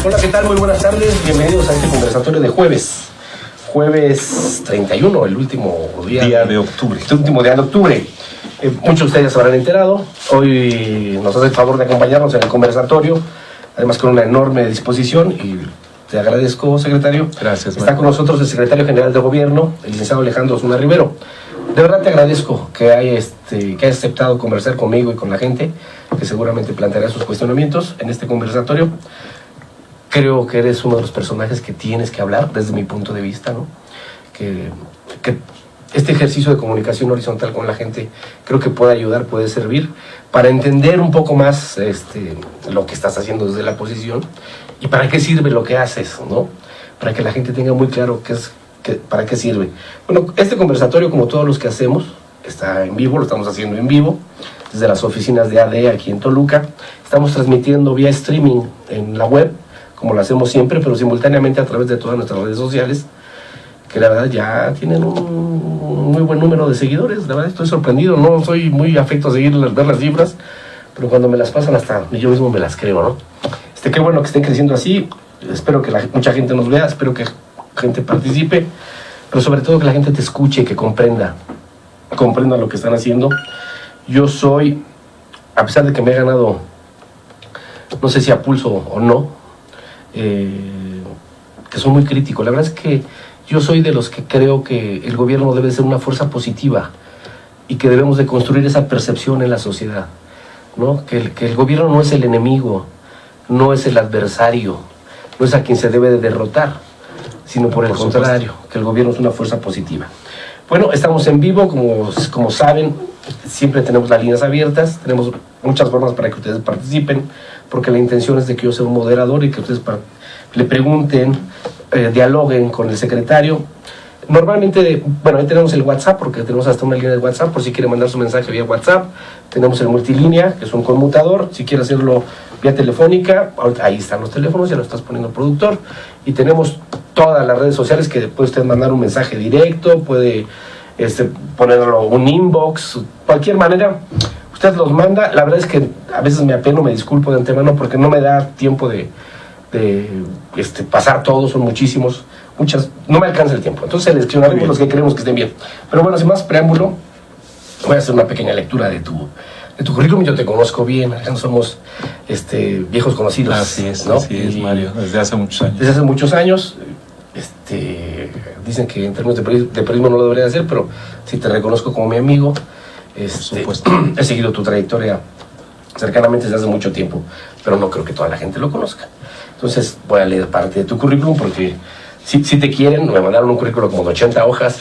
Hola, ¿qué tal? Muy buenas tardes. Bienvenidos a este conversatorio de jueves 31, el último día de octubre. El último día de octubre. Muchos de ustedes se habrán enterado. Hoy nos hace el favor de acompañarnos en el conversatorio, además con una enorme disposición, y te agradezco, secretario. Gracias. Está con nosotros el secretario general de Gobierno, el licenciado Alejandro Osuna Rivero. De verdad te agradezco que hayas aceptado conversar conmigo y con la gente, que seguramente planteará sus cuestionamientos en este conversatorio. Creo que eres uno de los personajes que tienes que hablar, desde mi punto de vista, ¿no? Que este ejercicio de comunicación horizontal con la gente creo que puede ayudar, puede servir para entender un poco más lo que estás haciendo desde la posición y para qué sirve lo que haces, ¿no? Para que la gente tenga muy claro para qué sirve. Bueno, este conversatorio, como todos los que hacemos, está en vivo, lo estamos haciendo en vivo, desde las oficinas de AD aquí en Toluca. Estamos transmitiendo vía streaming en la web, como lo hacemos siempre, pero simultáneamente a través de todas nuestras redes sociales, que la verdad ya tienen un muy buen número de seguidores. La verdad estoy sorprendido, no soy muy afecto a ver las cifras, pero cuando me las pasan hasta yo mismo me las creo, ¿no? Qué bueno que estén creciendo así. Espero que mucha gente nos vea, espero que gente participe, pero sobre todo que la gente te escuche, que comprenda lo que están haciendo. Yo soy, a pesar de que me he ganado, no sé si a pulso o no, que soy muy crítico. La verdad es que yo soy de los que creo que el gobierno debe ser una fuerza positiva y que debemos de construir esa percepción en la sociedad, ¿no? Que el gobierno no es el enemigo, no es el adversario, no es a quien se debe de derrotar, sino por el contrario, que el gobierno es una fuerza positiva. Bueno, estamos en vivo, como saben, siempre tenemos las líneas abiertas, tenemos muchas formas para que ustedes participen, porque la intención es de que yo sea un moderador y que ustedes le pregunten, dialoguen con el secretario. Normalmente, bueno, ahí tenemos el WhatsApp, porque tenemos hasta una línea de WhatsApp, por si quiere mandar su mensaje vía WhatsApp. Tenemos el multilínea, que es un conmutador, si quiere hacerlo vía telefónica, ahí están los teléfonos, ya lo estás poniendo el productor. Y tenemos todas las redes sociales que puede usted mandar un mensaje directo, puede ponerlo un inbox, cualquier manera. Usted los manda. La verdad es que a veces me apeno, me disculpo de antemano, porque no me da tiempo de pasar todos, son muchísimos. No me alcanza el tiempo, entonces seleccionaremos los que queremos que estén bien. Pero bueno, sin más preámbulo, voy a hacer una pequeña lectura de tu currículum. Yo te conozco bien, Alejandro, somos viejos conocidos. Así es, ¿no? así es, Mario, desde hace muchos años. Desde hace muchos años. Dicen que en términos de periodismo no lo debería hacer, pero sí te reconozco como mi amigo. Por supuesto. He seguido tu trayectoria cercanamente desde hace mucho tiempo, pero no creo que toda la gente lo conozca. Entonces voy a leer parte de tu currículum, porque si te quieren, me mandaron un currículum como de 80 hojas.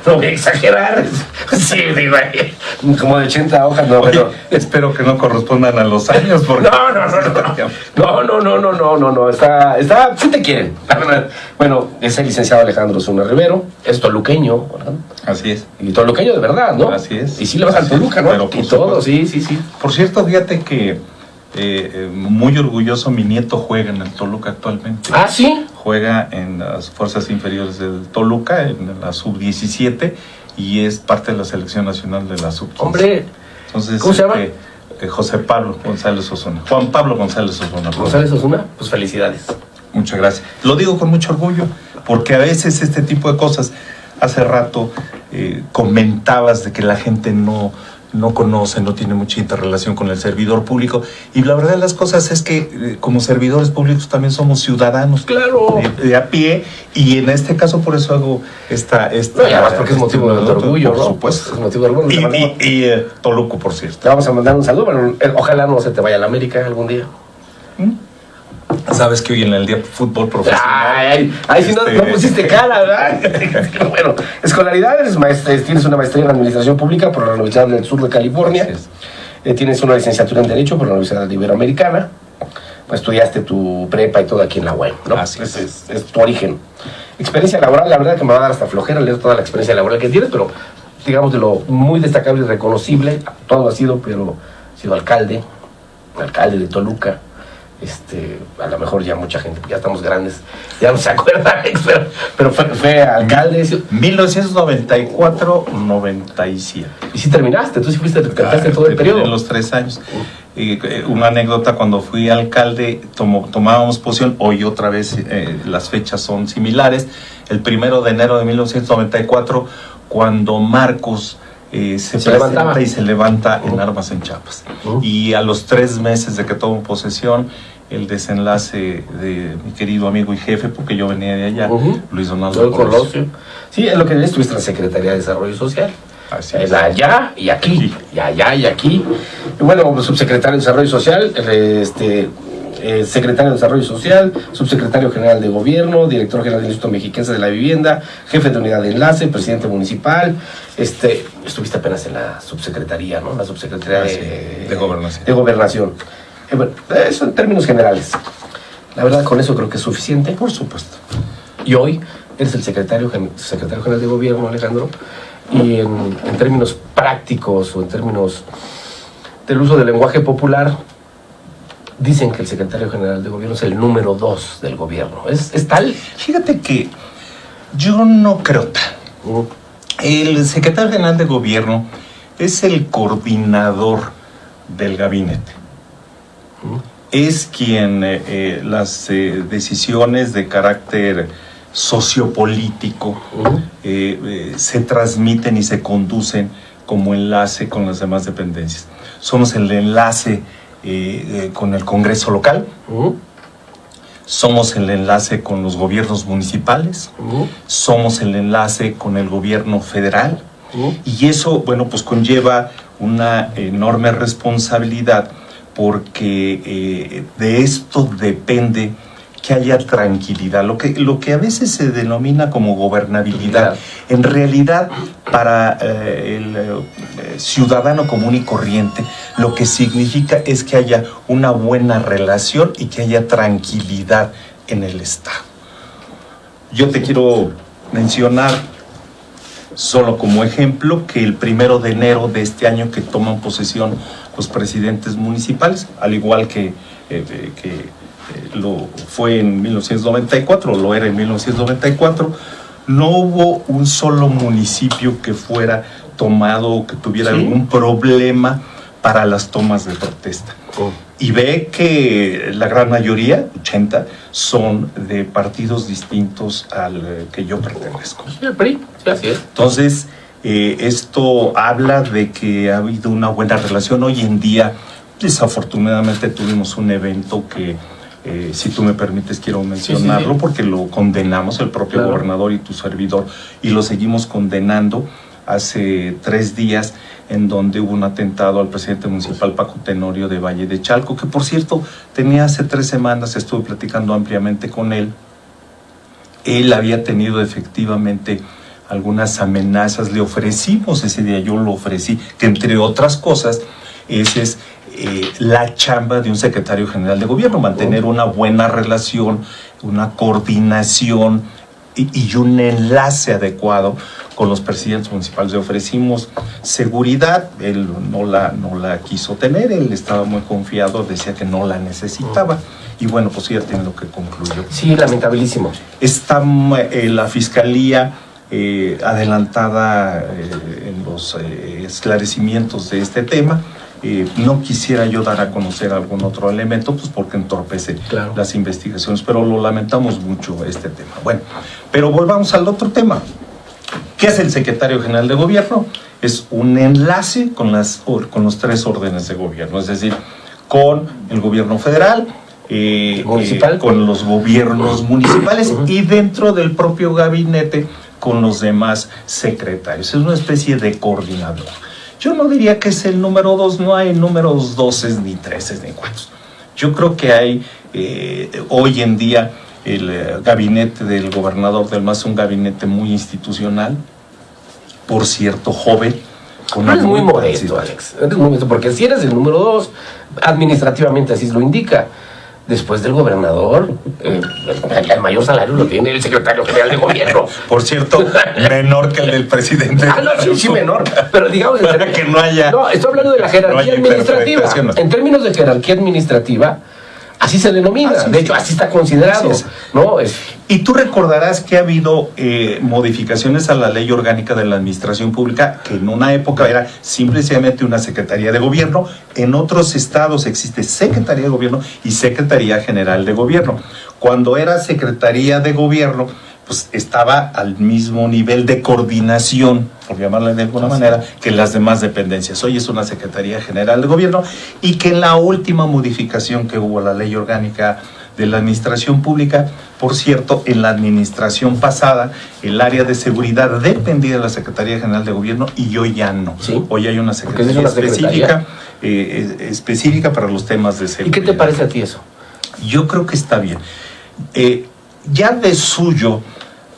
No voy a exagerar. Sí, digo, como de 80 hojas. No, oye, espero que no correspondan a los años. Porque... No. Está, sí te quieren. Bueno, es el licenciado Alejandro Osuna Rivero, es toluqueño, ¿verdad? Así es. Y toluqueño de verdad, ¿no? Así es. Y sí le vas al Toluca, ¿no? Pero, y todo, sí. Por cierto, fíjate que muy orgulloso, mi nieto juega en el Toluca actualmente. ¿Ah, sí? Juega en las fuerzas inferiores del Toluca, en la sub-17, y es parte de la selección nacional de la sub-15. Hombre, entonces, ¿cómo se llama? José Pablo González Osuna. Juan Pablo González Osuna. González Osuna, pues felicidades. Muchas gracias. Lo digo con mucho orgullo, porque a veces este tipo de cosas, hace rato comentabas de que la gente no conoce, no tiene mucha interrelación con el servidor público, y la verdad de las cosas es que como servidores públicos también somos ciudadanos. Claro. De a pie, y en este caso por eso hago esta no, y además porque es motivo de orgullo, por ¿no? supuesto. Es motivo de orgullo. Y Toluco, por cierto. Te vamos a mandar un saludo, pero ojalá no se te vaya a la América algún día. Sabes que hoy en el día de fútbol profesional... Ay, si no pusiste cara, ¿verdad? Bueno, escolaridades, tienes una maestría en Administración Pública por la Universidad del Sur de California. Tienes una licenciatura en Derecho por la Universidad Iberoamericana. Estudiaste tu prepa y todo aquí en la UEM, ¿no? Así es. Es tu origen. Experiencia laboral, la verdad que me va a dar hasta flojera leer toda la experiencia laboral que tienes, pero digamos de lo muy destacable y reconocible, todo ha sido, pero ha sido alcalde de Toluca. A lo mejor ya mucha gente, ya estamos grandes, ya no se acuerdan, pero fue alcalde. 1994-97. Y sí terminaste, tú sí fuiste, cantaste todo el periodo. En los 3 años. Una anécdota, cuando fui alcalde tomábamos posición, hoy otra vez las fechas son similares, el 1 de enero de 1994, cuando Marcos se presenta y se levanta en armas en Chiapas. Y a los 3 meses de que tomo posesión, el desenlace de mi querido amigo y jefe, porque yo venía de allá, Luis Donaldo Colosio. Sí, es lo que estuviste en la Secretaría de Desarrollo Social. Así es. Allá y aquí, y allá y aquí. Y bueno, subsecretario de Desarrollo Social, secretario de Desarrollo Social, subsecretario general de Gobierno, director general del Instituto Mexiquense de la Vivienda, jefe de unidad de enlace, presidente municipal. Estuviste apenas en la subsecretaría, ¿no? La subsecretaría de Gobernación. De Gobernación. Bueno, eso en términos generales. La verdad, con eso creo que es suficiente. Por supuesto. Y hoy eres el secretario general de Gobierno, Alejandro, y en términos prácticos o en términos del uso del lenguaje popular, dicen que el secretario general de Gobierno es el número 2 del gobierno. ¿Es tal? Fíjate que yo no creo tal. El secretario general de Gobierno es el coordinador del gabinete. Es quien las decisiones de carácter sociopolítico se transmiten y se conducen como enlace con las demás dependencias. Somos el enlace con el Congreso local, somos el enlace con los gobiernos municipales, somos el enlace con el gobierno federal, y eso, bueno, pues conlleva una enorme responsabilidad, porque de esto depende que haya tranquilidad, lo que a veces se denomina como gobernabilidad. En realidad, para el ciudadano común y corriente, lo que significa es que haya una buena relación y que haya tranquilidad en el Estado. Yo te quiero mencionar, solo como ejemplo, que el 1 de enero de este año, que toman posesión los presidentes municipales, al igual que lo fue en 1994, lo era en 1994, no hubo un solo municipio que fuera tomado o que tuviera algún problema para las tomas de protesta. Y ve que la gran mayoría, 80, son de partidos distintos al que yo pertenezco. Sí, el PRI, sí, así es. Entonces, esto habla de que ha habido una buena relación. Hoy en día, desafortunadamente, tuvimos un evento que, si tú me permites, quiero mencionarlo, porque lo condenamos, el propio gobernador y tu servidor, y lo seguimos condenando hace 3 días, en donde hubo un atentado al presidente municipal Paco Tenorio de Valle de Chalco, que por cierto tenía hace 3 semanas, estuve platicando ampliamente con él. Él había tenido efectivamente algunas amenazas, le ofrecimos ese día, yo lo ofrecí, que entre otras cosas, ese es la chamba de un secretario general de gobierno, mantener una buena relación, una coordinación y un enlace adecuado con los presidentes municipales. Le ofrecimos seguridad, él no la quiso tener, él estaba muy confiado, decía que no la necesitaba, y bueno, pues ya tiene lo que concluyó. Sí, lamentabilísimo. Está la fiscalía adelantada en los esclarecimientos de este tema. No quisiera yo dar a conocer algún otro elemento, pues porque entorpece las investigaciones, pero lo lamentamos mucho este tema. Bueno, pero volvamos al otro tema. ¿Qué es el secretario general de gobierno? Es un enlace con los 3 órdenes de gobierno, es decir, con el gobierno federal, con los gobiernos municipales y dentro del propio gabinete con los demás secretarios. Es una especie de coordinador. Yo no diría que es el número 2, no hay números 12 ni 13 ni 4. Yo creo que hay hoy en día el gabinete del gobernador del MAS, un gabinete muy institucional, por cierto, joven. Eres muy modesto, Alex. Eres muy modesto, porque si eres el número 2, administrativamente así lo indica. Después del gobernador, el mayor salario lo tiene el secretario general de gobierno. Por cierto, menor que el del presidente. No, sí, menor. Pero digamos... Para que no haya... No, estoy hablando de la jerarquía administrativa. En términos de jerarquía administrativa, Así se denomina, de hecho, así está considerado, ¿no? Y tú recordarás que ha habido modificaciones a la ley orgánica de la administración pública, que en una época era simplemente una Secretaría de Gobierno. En otros estados existe Secretaría de Gobierno y Secretaría General de Gobierno. Cuando era Secretaría de Gobierno, pues estaba al mismo nivel de coordinación, por llamarle de alguna manera, que las demás dependencias. Hoy es una Secretaría General de Gobierno, y que en la última modificación que hubo a la ley orgánica de la administración pública, por cierto, en la administración pasada, el área de seguridad dependía de la Secretaría General de Gobierno, y hoy ya no. ¿Sí? Hoy hay una secretaría específica para los temas de seguridad. ¿Y qué te parece a ti eso? Yo creo que está bien. Ya de suyo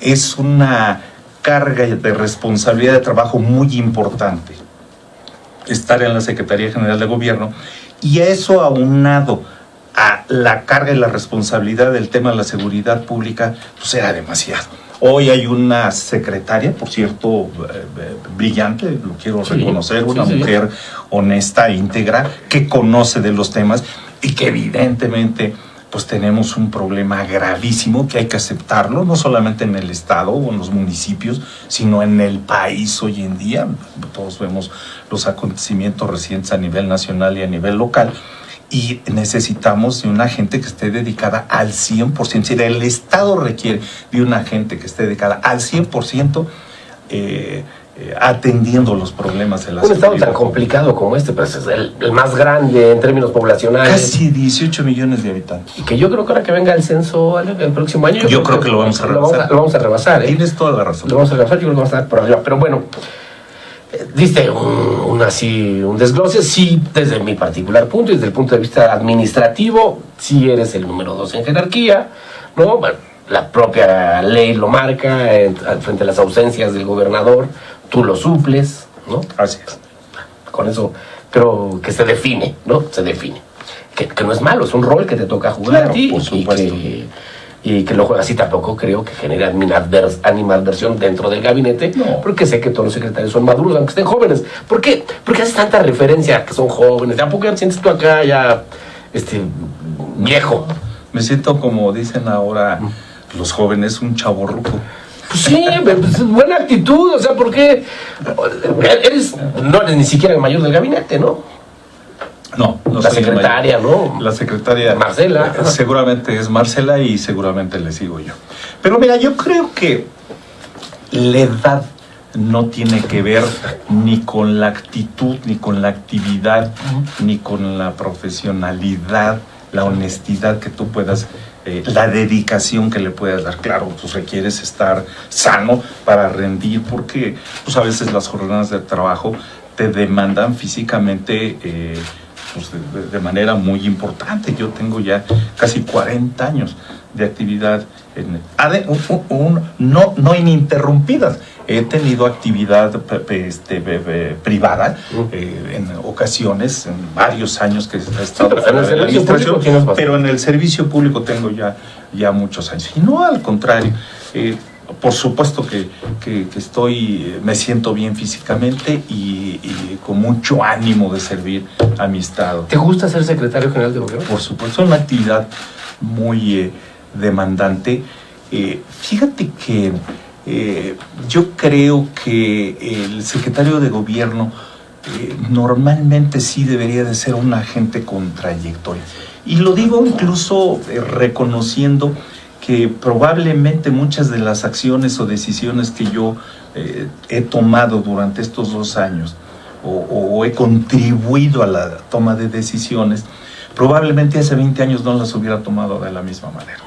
es una carga de responsabilidad de trabajo muy importante estar en la Secretaría General de Gobierno, y a eso aunado a la carga y la responsabilidad del tema de la seguridad pública, pues era demasiado. Hoy hay una secretaria, por cierto, brillante, lo quiero reconocer, una mujer honesta, íntegra, que conoce de los temas, y que evidentemente pues tenemos un problema gravísimo que hay que aceptarlo, no solamente en el estado o en los municipios, sino en el país hoy en día. Todos vemos los acontecimientos recientes a nivel nacional y a nivel local, y necesitamos de una gente que esté dedicada al 100%. Si el estado requiere de una gente que esté dedicada al 100%, atendiendo los problemas de la seguridad. Un estado tan complicado como este, pues es el más grande en términos poblacionales. Casi 18 millones de habitantes. Y que yo creo que ahora que venga el censo el próximo año, yo creo que lo vamos a rebasar. Lo vamos a rebasar, ¿eh? Tienes toda la razón. Lo vamos a rebasar, yo creo que vamos a estar por arriba. Pero bueno, diste un desglose, sí, desde mi particular punto, desde el punto de vista administrativo, sí eres el número 2 en jerarquía, ¿no? Bueno, la propia ley lo marca, frente a las ausencias del gobernador, tú lo suples, ¿no? Así es. Con eso creo que se define, ¿no? Se define. Que no es malo, es un rol que te toca jugar, claro, a ti, por supuesto. Y que lo juegas, y tampoco creo que genere animadversión dentro del gabinete, no. Porque sé que todos los secretarios son maduros, aunque estén jóvenes. ¿Por qué? Porque haces tanta referencia a que son jóvenes. ¿Tampoco ya sientes tú acá ya viejo? Me siento, como dicen ahora los jóvenes, un chavorruco. Pues sí, pues buena actitud, o sea, porque no eres ni siquiera el mayor del gabinete, ¿no? No, la secretaria, ¿no? La secretaria Marcela. Seguramente es Marcela, y seguramente le sigo yo. Pero mira, yo creo que la edad no tiene que ver ni con la actitud, ni con la actividad, ni con la profesionalidad, la honestidad que tú puedas, la dedicación que le puedas dar. Claro, pues requieres estar sano para rendir, porque pues a veces las jornadas de trabajo te demandan físicamente pues de manera muy importante. Yo tengo ya casi 40 años de actividad no ininterrumpidas. He tenido actividad privada en ocasiones, en varios años que he estado en el servicio público, pero en el servicio público tengo ya muchos años. Y no, al contrario, por supuesto que me siento bien físicamente y con mucho ánimo de servir a mi estado. ¿Te gusta ser secretario general de gobierno? Por supuesto, es una actividad muy demandante. Fíjate que yo creo que el secretario de gobierno normalmente sí debería de ser un agente con trayectoria. Y lo digo incluso reconociendo que probablemente muchas de las acciones o decisiones que yo he tomado durante estos 2 años o he contribuido a la toma de decisiones, probablemente hace 20 años no las hubiera tomado de la misma manera.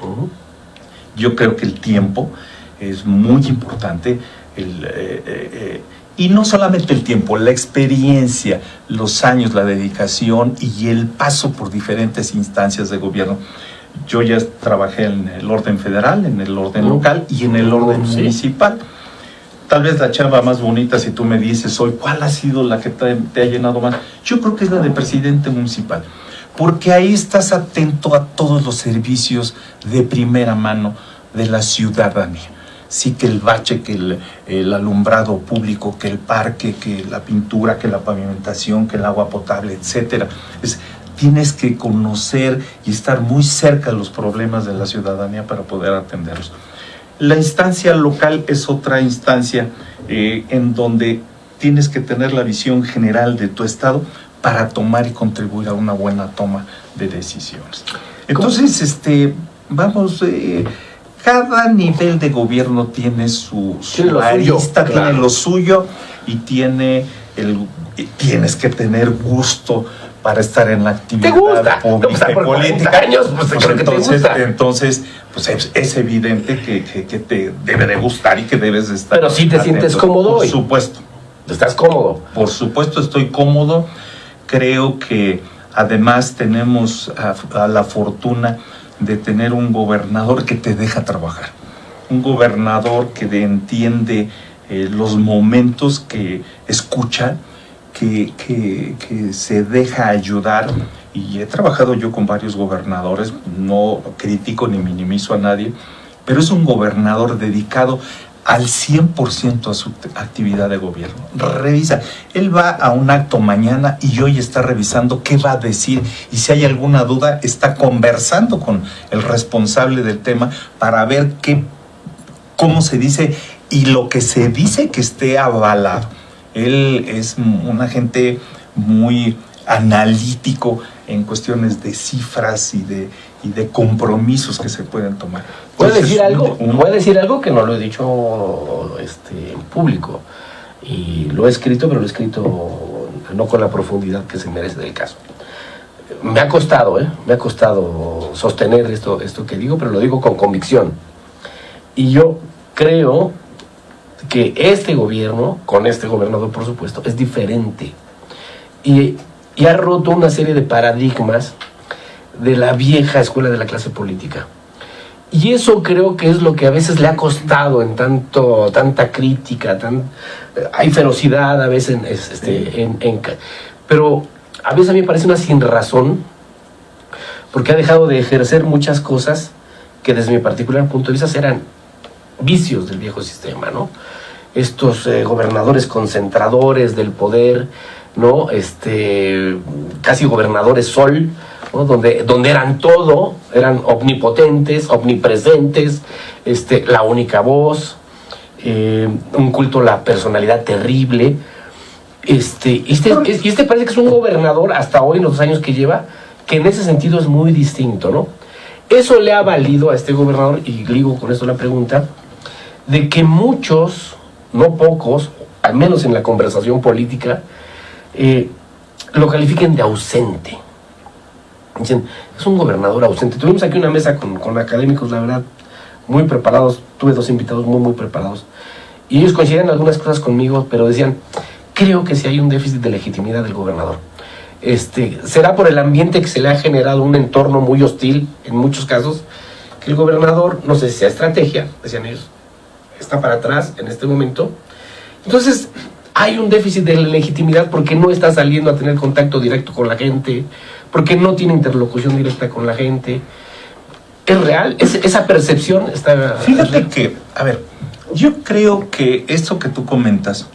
Yo creo que el tiempo es muy importante, y no solamente el tiempo, la experiencia, los años, la dedicación y el paso por diferentes instancias de gobierno. Yo ya trabajé en el orden federal, en el orden local y en el orden municipal. Tal vez la chamba más bonita, si tú me dices hoy, ¿cuál ha sido la que te ha llenado más? Yo creo que es la de presidente municipal, porque ahí estás atento a todos los servicios de primera mano de la ciudadanía. Sí, que el bache, que el alumbrado público, que el parque, que la pintura, que la pavimentación, que el agua potable, etcétera. tienes que conocer y estar muy cerca de los problemas de la ciudadanía para poder atenderlos. La instancia local es otra instancia en donde tienes que tener la visión general de tu estado para tomar y contribuir a una buena toma de decisiones. Entonces, vamos, cada nivel de gobierno tiene su arista, tiene lo suyo y tienes que tener gusto para estar en la actividad pública y política. Años, pues, creo que entonces, pues es evidente que te debe de gustar y que debes de estar. Pero si te sientes cómodo. Por supuesto. ¿Estás cómodo? Por supuesto, estoy cómodo. Creo que además tenemos a la fortuna de tener un gobernador que te deja trabajar. Un gobernador que entiende los momentos, que escucha, que se deja ayudar. Y he trabajado yo con varios gobernadores, no critico ni minimizo a nadie, pero es un gobernador dedicado al 100% a su actividad de gobierno. Revisa, él va a un acto mañana y hoy está revisando qué va a decir, y si hay alguna duda está conversando con el responsable del tema para ver cómo se dice y lo que se dice que esté avalado. Él es un agente muy analítico en cuestiones de cifras y de compromisos que se pueden tomar. ¿Puedo decir algo? Voy a decir algo que no lo he dicho en público. Y lo he escrito, pero lo he escrito no con la profundidad que se merece del caso. Me ha costado sostener esto que digo, pero lo digo con convicción. Y yo creo que este gobierno, con este gobernador por supuesto, es diferente. Y ha roto una serie de paradigmas de la vieja escuela de la clase política. Y eso creo que es lo que a veces le ha costado en tanta crítica, hay ferocidad a veces, pero a veces a mí me parece una sinrazón, porque ha dejado de ejercer muchas cosas que desde mi particular punto de vista eran vicios del viejo sistema, ¿no? Estos gobernadores concentradores del poder, ¿no? Casi gobernadores sol, ¿no? Donde eran todo, eran omnipotentes, omnipresentes, la única voz, un culto a la personalidad terrible. Este parece que es un gobernador hasta hoy, en los 2 años que lleva, que en ese sentido es muy distinto, ¿no? Eso le ha valido a este gobernador, y ligo con esto la pregunta, de que muchos, no pocos, al menos en la conversación política, lo califiquen de ausente. Dicen, es un gobernador ausente. Tuvimos aquí una mesa con académicos, la verdad, muy preparados. Tuve 2 invitados muy preparados. Y ellos coincidían algunas cosas conmigo, pero decían, creo que sí hay un déficit de legitimidad del gobernador. Será por el ambiente que se le ha generado, un entorno muy hostil, en muchos casos, que el gobernador, no sé si sea estrategia, decían ellos, está para atrás en este momento. Entonces, hay un déficit de legitimidad porque no está saliendo a tener contacto directo con la gente, porque no tiene interlocución directa con la gente. ¿Es real? ¿Esa percepción está...? Fíjate que, a ver, yo creo que esto que tú comentas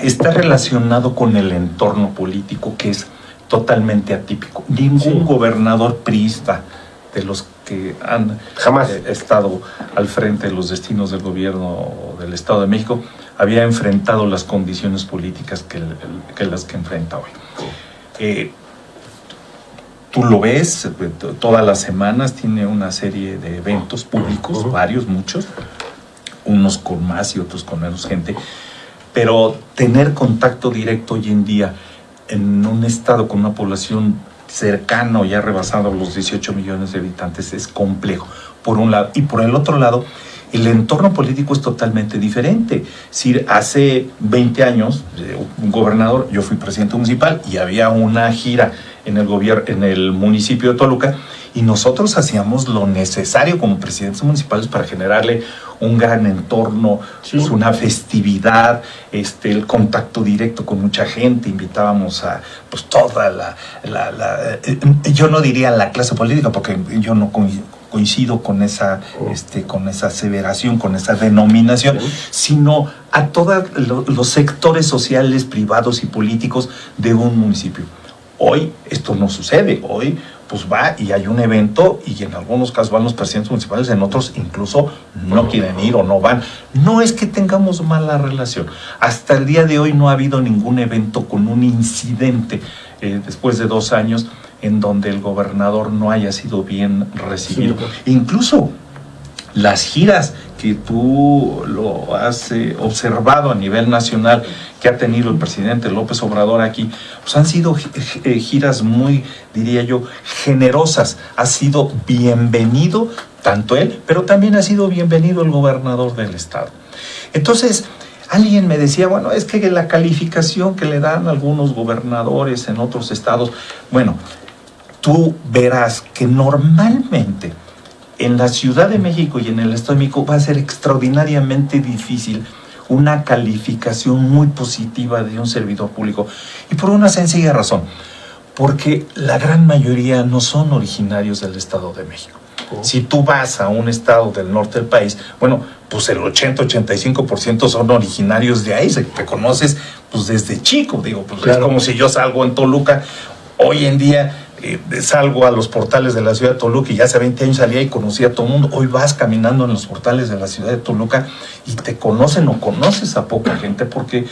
está relacionado con el entorno político, que es totalmente atípico. Ningún gobernador priista de los que han jamás estado al frente de los destinos del gobierno del Estado de México había enfrentado las condiciones políticas que las que enfrenta hoy. Tú lo ves, todas las semanas tiene una serie de eventos públicos, varios, muchos, unos con más y otros con menos gente, pero tener contacto directo hoy en día en un estado con una población cercano, ya rebasado los 18 millones de habitantes, es complejo, por un lado. Y por el otro lado, el entorno político es totalmente diferente. Es decir, hace 20 años, un gobernador, yo fui presidente municipal y había una gira en el municipio de Toluca, y nosotros hacíamos lo necesario como presidentes municipales para generarle un gran entorno, pues una festividad, el contacto directo con mucha gente. Invitábamos a pues toda yo no diría la clase política, porque yo no coincido con esa aseveración, con esa denominación, sino a todos los sectores sociales, privados y políticos de un municipio. Hoy esto no sucede. Hoy pues va y hay un evento y en algunos casos van los presidentes municipales, en otros incluso no quieren ir o no van. No es que tengamos mala relación. Hasta el día de hoy no ha habido ningún evento con un incidente después de 2 años en donde el gobernador no haya sido bien recibido. Sí. Incluso las giras que tú lo has observado a nivel nacional que ha tenido el presidente López Obrador aquí, pues han sido giras muy, diría yo, generosas. Ha sido bienvenido tanto él, pero también ha sido bienvenido el gobernador del estado. Entonces, alguien me decía, bueno, es que la calificación que le dan algunos gobernadores en otros estados, bueno, tú verás que normalmente en la Ciudad de México y en el Estado de México va a ser extraordinariamente difícil una calificación muy positiva de un servidor público. Y por una sencilla razón, porque la gran mayoría no son originarios del Estado de México. Si tú vas a un estado del norte del país, bueno, pues el 80-85% son originarios de ahí, te conoces pues desde chico, digo, pues claro. Es como si yo salgo en Toluca, hoy en día salgo a los portales de la ciudad de Toluca y ya hace 20 años salía y conocía a todo el mundo. Hoy vas caminando en los portales de la ciudad de Toluca y te conocen o conoces a poca gente porque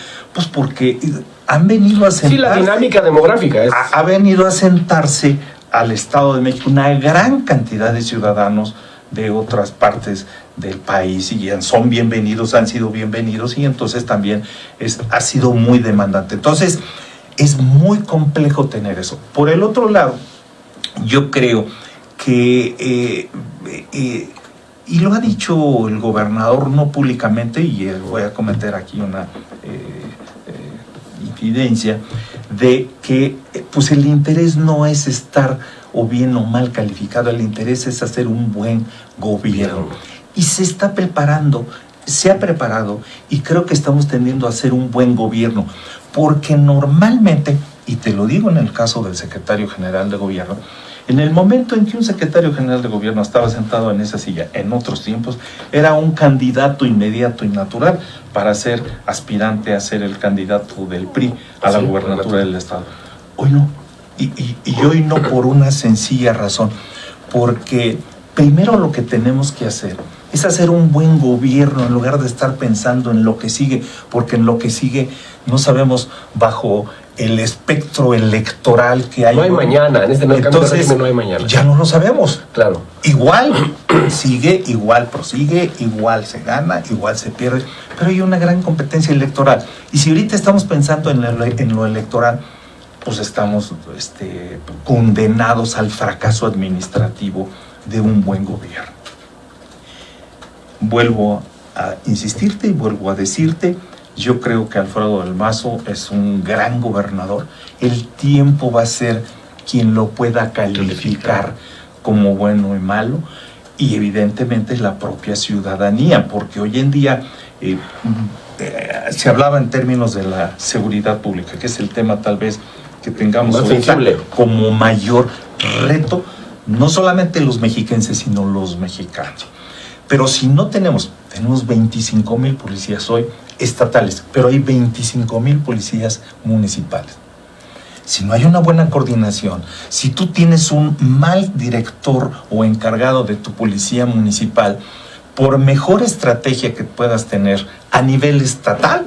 han venido a sentarse. Sí, la dinámica demográfica es. Ha venido a sentarse al Estado de México una gran cantidad de ciudadanos de otras partes del país y son bienvenidos, han sido bienvenidos y entonces también ha sido muy demandante. Entonces, es muy complejo tener eso. Por el otro lado, yo creo que, y lo ha dicho el gobernador no públicamente, y voy a cometer aquí una infidencia, de que pues el interés no es estar o bien o mal calificado, el interés es hacer un buen gobierno. Y se está preparando, se ha preparado, y creo que estamos tendiendo a hacer un buen gobierno. Porque normalmente, y te lo digo en el caso del secretario general de gobierno, en el momento en que un secretario general de gobierno estaba sentado en esa silla, en otros tiempos, era un candidato inmediato y natural para ser aspirante a ser el candidato del PRI a la gubernatura del estado. Hoy no, y hoy no por una sencilla razón, porque primero lo que tenemos que hacer es hacer un buen gobierno en lugar de estar pensando en lo que sigue, porque en lo que sigue no sabemos bajo el espectro electoral que hay. No hay mañana, en este entonces, no hay mañana. Ya no lo sabemos. Claro. Igual sigue, igual prosigue, igual se gana, igual se pierde, pero hay una gran competencia electoral. Y si ahorita estamos pensando en lo electoral, pues estamos condenados al fracaso administrativo de un buen gobierno. Vuelvo a insistirte y vuelvo a decirte, yo creo que Alfredo del Mazo es un gran gobernador. El tiempo va a ser quien lo pueda calificar como bueno y malo, y evidentemente la propia ciudadanía, porque hoy en día se hablaba en términos de la seguridad pública, que es el tema tal vez que tengamos como mayor reto, no solamente los mexiquenses, sino los mexicanos. Pero si no tenemos 25,000 policías hoy estatales, pero hay 25,000 policías municipales. Si no hay una buena coordinación, si tú tienes un mal director o encargado de tu policía municipal, por mejor estrategia que puedas tener a nivel estatal,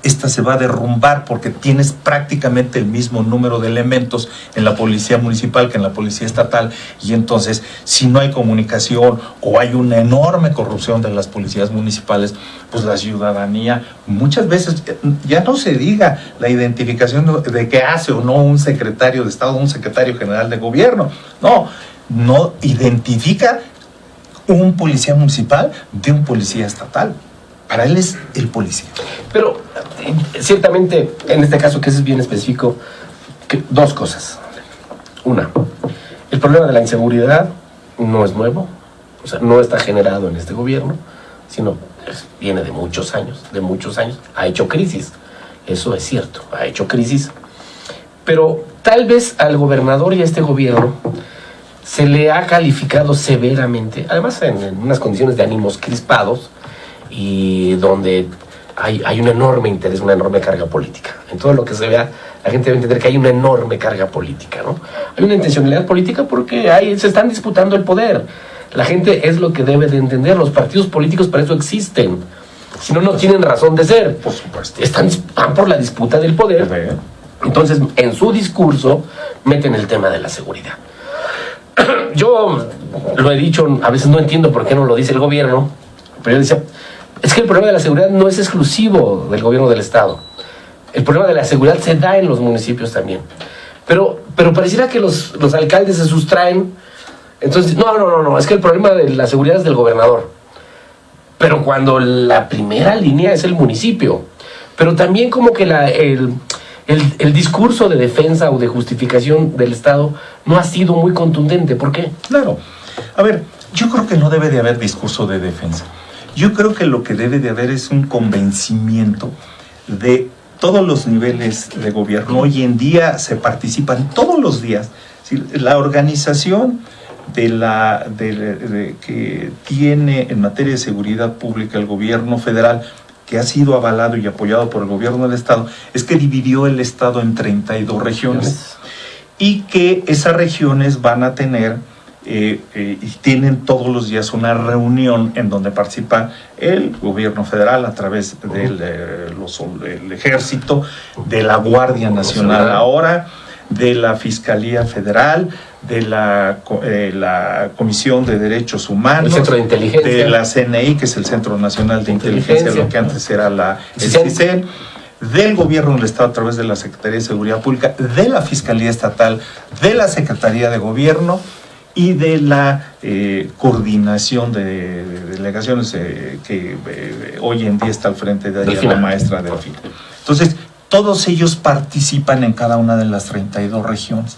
esta se va a derrumbar porque tienes prácticamente el mismo número de elementos en la policía municipal que en la policía estatal, y entonces si no hay comunicación o hay una enorme corrupción de las policías municipales, pues la ciudadanía muchas veces, ya no se diga la identificación de qué hace o no un secretario de Estado, un secretario general de gobierno, no identifica un policía municipal de un policía estatal. Para él es el policía. Pero ciertamente, en este caso que es bien específico, dos cosas. Una, el problema de la inseguridad no es nuevo, o sea, no está generado en este gobierno, sino viene de muchos años, ha hecho crisis, eso es cierto, ha hecho crisis, pero tal vez al gobernador y a este gobierno se le ha calificado severamente, además en unas condiciones de ánimos crispados, y donde hay un enorme interés, una enorme carga política. En todo lo que se vea, la gente debe entender que hay una enorme carga política, ¿no? Hay una intencionalidad política porque se están disputando el poder. La gente es lo que debe de entender. Los partidos políticos para eso existen. Si no, no tienen razón de ser. Por supuesto. Van por la disputa del poder. Entonces, en su discurso, meten el tema de la seguridad. Yo lo he dicho, a veces no entiendo por qué no lo dice el gobierno, pero yo decía, es que el problema de la seguridad no es exclusivo del gobierno del Estado. El problema de la seguridad se da en los municipios también. Pero pareciera que los alcaldes se sustraen. Entonces, no, es que el problema de la seguridad es del gobernador. Pero cuando la primera línea es el municipio. Pero también como que el discurso de defensa o de justificación del Estado no ha sido muy contundente. ¿Por qué? Claro. A ver, yo creo que no debe de haber discurso de defensa. Yo creo que lo que debe de haber es un convencimiento de todos los niveles de gobierno. Hoy en día se participan todos los días. La organización que tiene en materia de seguridad pública el gobierno federal, que ha sido avalado y apoyado por el gobierno del Estado, es que dividió el Estado en 32 regiones y que esas regiones van a tener y tienen todos los días una reunión en donde participa el gobierno federal a través del Ejército, de la Guardia Nacional ahora, de la Fiscalía Federal, de la Comisión de Derechos Humanos, el Centro de Inteligencia, de la CNI, que es el Centro Nacional de Inteligencia, lo que antes era el CISEN, del Gobierno del Estado a través de la Secretaría de Seguridad Pública, de la Fiscalía Estatal, de la Secretaría de Gobierno y de la coordinación de delegaciones que hoy en día está al frente de la maestra Delfina. Entonces, todos ellos participan en cada una de las 32 regiones.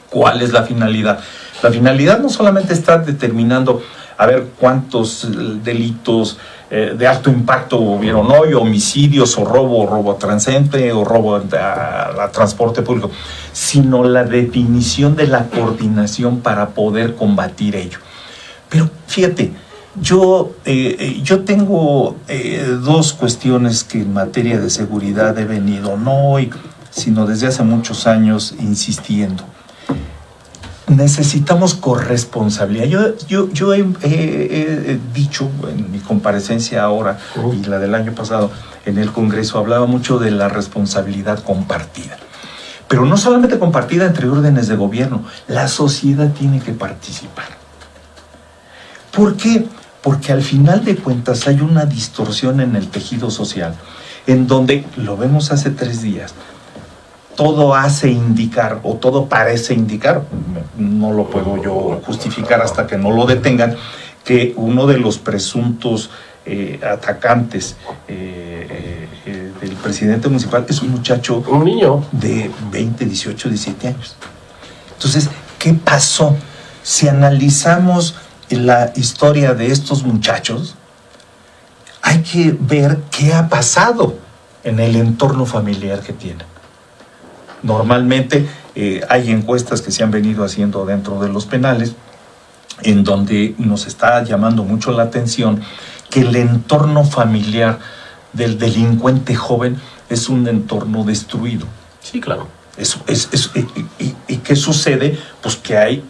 ¿Cuál es la finalidad? La finalidad no solamente está determinando a ver cuántos delitos de alto impacto hubieron hoy, homicidios o robo transeúnte o robo a transporte público, sino la definición de la coordinación para poder combatir ello. Pero fíjate, yo tengo dos cuestiones que en materia de seguridad he venido, no hoy, sino desde hace muchos años insistiendo. Necesitamos corresponsabilidad. Yo he dicho en mi comparecencia ahora y la del año pasado en el Congreso, hablaba mucho de la responsabilidad compartida. Pero no solamente compartida entre órdenes de gobierno, la sociedad tiene que participar. ¿Por qué? Porque al final de cuentas hay una distorsión en el tejido social, en donde, lo vemos hace 3 días, todo hace indicar o todo parece indicar, no lo puedo yo justificar hasta que no lo detengan, que uno de los presuntos atacantes del presidente municipal es un muchacho, un niño de 20, 18, 17 años. Entonces, ¿qué pasó? Si analizamos la historia de estos muchachos, hay que ver qué ha pasado en el entorno familiar que tienen. Normalmente hay encuestas que se han venido haciendo dentro de los penales en donde nos está llamando mucho la atención que el entorno familiar del delincuente joven es un entorno destruido. Sí, claro. ¿Y qué sucede? Pues que hay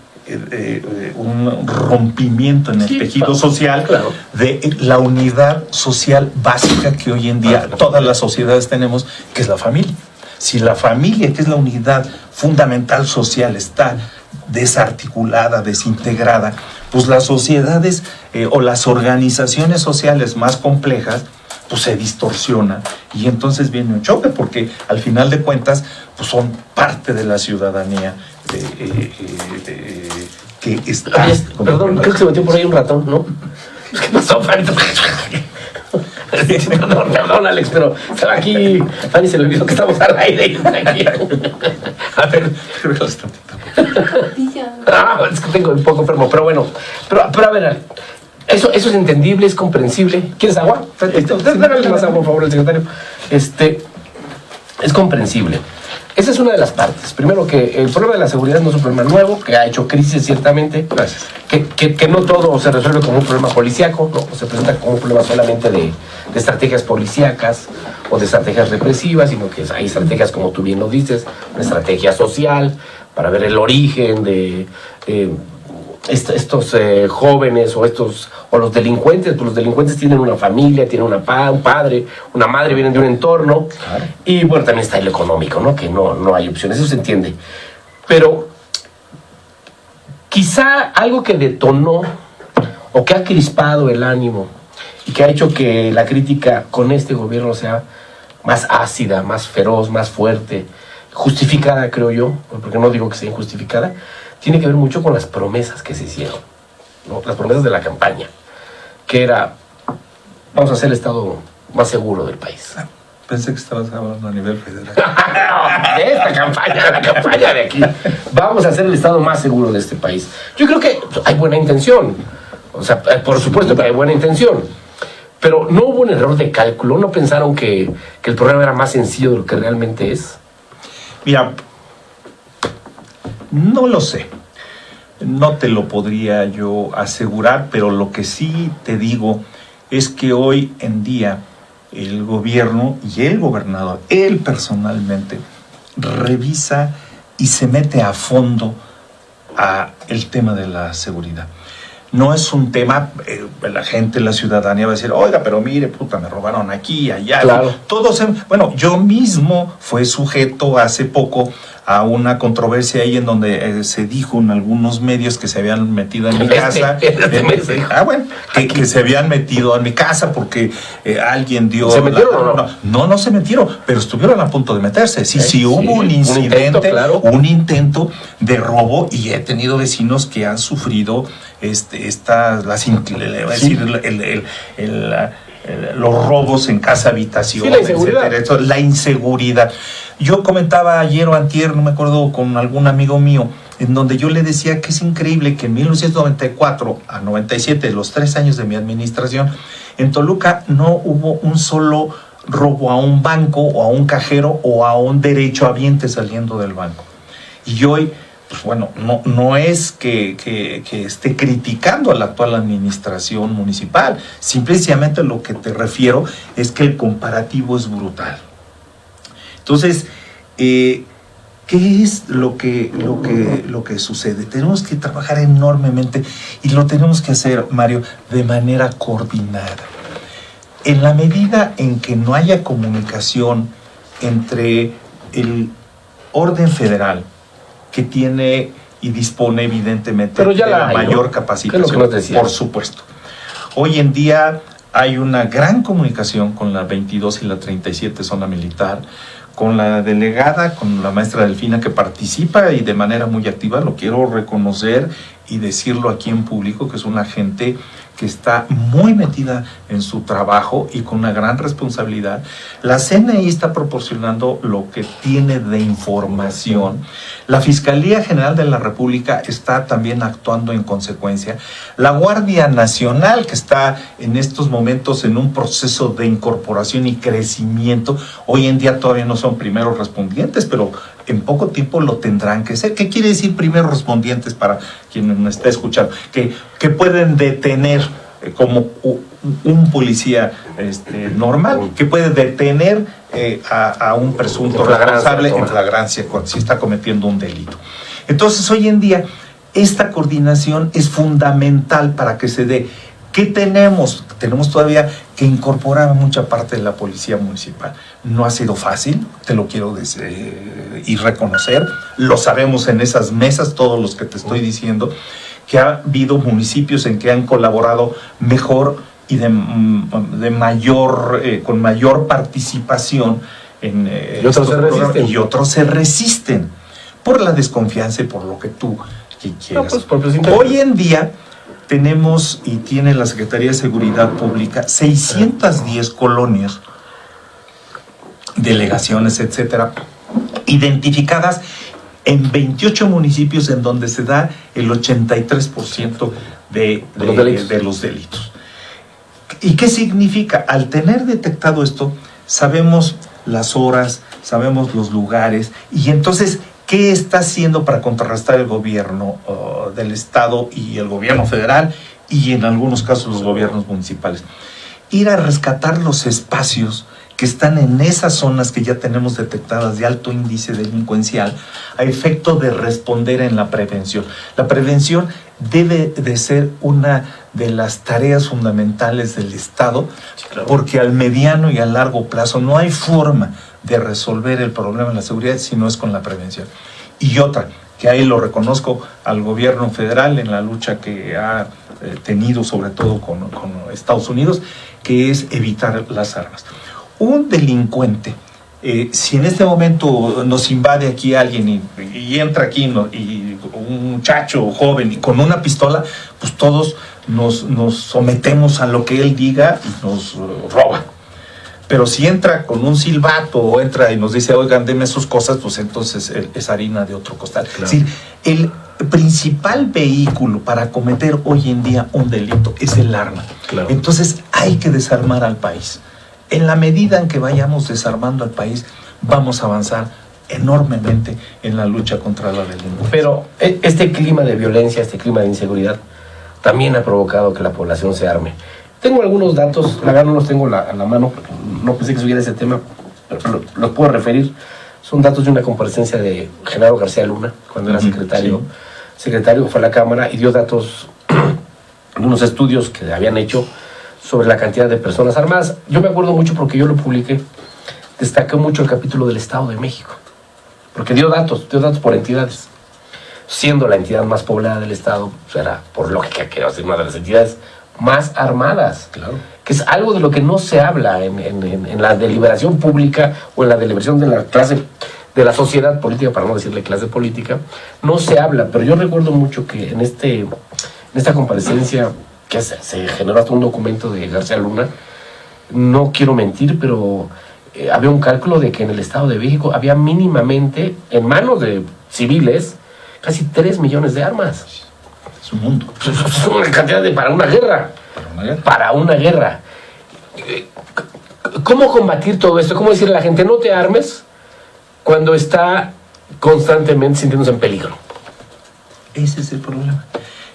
un rompimiento en el tejido social, claro, de la unidad social básica que hoy en día todas las sociedades tenemos, que es la familia. Si la familia, que es la unidad fundamental social, está desarticulada, desintegrada, pues las sociedades o las organizaciones sociales más complejas pues se distorsionan y entonces viene un choque, porque al final de cuentas pues son parte de la ciudadanía que está... Perdón, creo que se metió por ahí un ratón, ¿no? ¿Qué pasó, Fanny? Perdón, Alex, pero estaba aquí, Fanny se le olvidó que estamos al aire. A ver, creo que lo está es que tengo un poco enfermo, pero bueno. Pero a ver, eso es entendible, es comprensible. ¿Quieres agua? Dale más agua, por favor, el secretario. Es comprensible. Esa es una de las partes. Primero, que el problema de la seguridad no es un problema nuevo, que ha hecho crisis ciertamente. Gracias. Que no todo se resuelve como un problema policíaco, ¿no? O se presenta como un problema solamente de estrategias policíacas o de estrategias represivas, sino que hay estrategias, como tú bien lo dices, una estrategia social para ver el origen de estos jóvenes o los delincuentes. Pues los delincuentes tienen una familia, tienen un padre, una madre, vienen de un entorno. Claro. Y bueno, también está el económico, ¿no? Que no hay opciones, eso se entiende. Pero quizá algo que detonó o que ha crispado el ánimo y que ha hecho que la crítica con este gobierno sea más ácida, más feroz, más fuerte, justificada, creo yo, porque no digo que sea injustificada, tiene que ver mucho con las promesas que se hicieron, ¿no? Las promesas de la campaña, que era, vamos a hacer el estado más seguro del país. Pensé que estabas hablando a nivel federal. De esta campaña, la campaña de aquí. Vamos a hacer el estado más seguro de este país. Yo creo que hay buena intención. O sea, por supuesto que hay buena intención. Pero no hubo un error de cálculo. ¿No pensaron que el problema era más sencillo de lo que realmente es? Mira, no lo sé. No te lo podría yo asegurar, pero lo que sí te digo es que hoy en día el gobierno y el gobernador, él personalmente, revisa y se mete a fondo a el tema de la seguridad. No es un tema, la gente, la ciudadanía va a decir, oiga, pero mire, puta, me robaron aquí, allá. Claro. Bueno, yo mismo fui sujeto hace poco a una controversia ahí en donde se dijo en algunos medios que se habían metido en mi casa. Que se habían metido en mi casa porque alguien dio... ¿Se metieron o no? No se metieron, pero estuvieron a punto de meterse. Sí, hubo un incidente, un intento de robo, y he tenido vecinos que han sufrido los robos en casa habitación, sí, la inseguridad. La inseguridad. Yo comentaba ayer o antier, no me acuerdo, con algún amigo mío, en donde yo le decía que es increíble que en 1994 a 97, los 3 años de mi administración, en Toluca no hubo un solo robo a un banco o a un cajero o a un derechohabiente saliendo del banco. Y hoy, pues bueno, no es que esté criticando a la actual administración municipal, simplemente lo que te refiero es que el comparativo es brutal. Entonces, ¿qué es lo que sucede? Tenemos que trabajar enormemente y lo tenemos que hacer, Mario, de manera coordinada. En la medida en que no haya comunicación entre el orden federal, que tiene y dispone evidentemente de la mayor capacitación, por supuesto. Hoy en día hay una gran comunicación con la 22 y la 37 zona militar, con la delegada, con la maestra Delfina, que participa y de manera muy activa, lo quiero reconocer y decirlo aquí en público, que es una gente que está muy metida en su trabajo y con una gran responsabilidad. La CNI está proporcionando lo que tiene de información. La Fiscalía General de la República está también actuando en consecuencia. La Guardia Nacional, que está en estos momentos en un proceso de incorporación y crecimiento, hoy en día todavía no son primeros respondientes, pero en poco tiempo lo tendrán que ser. ¿Qué quiere decir primeros respondientes para quien me está escuchando? Que pueden detener como un policía normal, que puede detener a un presunto responsable en flagrancia si está cometiendo un delito. Entonces, hoy en día, esta coordinación es fundamental para que se dé. ¿Qué tenemos? Tenemos todavía que incorporar a mucha parte de la policía municipal. No ha sido fácil, te lo quiero decir y reconocer. Lo sabemos en esas mesas, todos los que te estoy diciendo, que ha habido municipios en que han colaborado mejor y con mayor participación en y otros se resisten por la desconfianza y por lo que tú quieras. Hoy en día tenemos y tiene la Secretaría de Seguridad Pública 610 colonias, delegaciones, etcétera, identificadas en 28 municipios en donde se da el 83% de los delitos. ¿Y qué significa? Al tener detectado esto, sabemos las horas, sabemos los lugares, y entonces, ¿qué está haciendo para contrarrestar el gobierno del Estado y el gobierno federal y en algunos casos los gobiernos municipales? Ir a rescatar los espacios que están en esas zonas que ya tenemos detectadas de alto índice delincuencial a efecto de responder en la prevención. La prevención debe de ser una de las tareas fundamentales del Estado, sí, claro, porque al mediano y a largo plazo no hay forma de resolver el problema de la seguridad si no es con la prevención. Y otra, que ahí lo reconozco al gobierno federal en la lucha que ha tenido sobre todo con Estados Unidos, que es evitar las armas. Un delincuente, si en este momento nos invade aquí alguien y entra aquí y un muchacho joven y con una pistola, pues todos nos sometemos a lo que él diga y nos roba. Pero si entra con un silbato o entra y nos dice, oigan, denme sus cosas, pues entonces es harina de otro costal. Claro. Es decir, el principal vehículo para cometer hoy en día un delito es el arma. Claro. Entonces hay que desarmar al país. En la medida en que vayamos desarmando al país, vamos a avanzar enormemente en la lucha contra la delincuencia. Pero este clima de violencia, este clima de inseguridad, también ha provocado que la población se arme. Tengo algunos datos, la verdad no los tengo a la mano, porque no pensé que subiera ese tema, pero los puedo referir. Son datos de una comparecencia de Genaro García Luna, cuando era secretario fue a la Cámara y dio datos de unos estudios que habían hecho sobre la cantidad de personas armadas. Yo me acuerdo mucho porque yo lo publiqué, destacé mucho el capítulo del Estado de México, porque dio datos por entidades. Siendo la entidad más poblada del Estado, pues era por lógica que era una de las entidades más armadas, claro, que es algo de lo que no se habla en la deliberación pública o en la deliberación de la clase, de la sociedad política, para no decirle clase política, no se habla. Pero yo recuerdo mucho que en esta comparecencia, que se generó hasta un documento de García Luna, no quiero mentir, pero había un cálculo de que en el Estado de México había mínimamente, en manos de civiles, casi 3 millones de armas. Es un mundo. Es una cantidad para una guerra. Para una guerra. ¿Cómo combatir todo esto? ¿Cómo decirle a la gente, no te armes cuando está constantemente sintiéndose en peligro? Ese es el problema.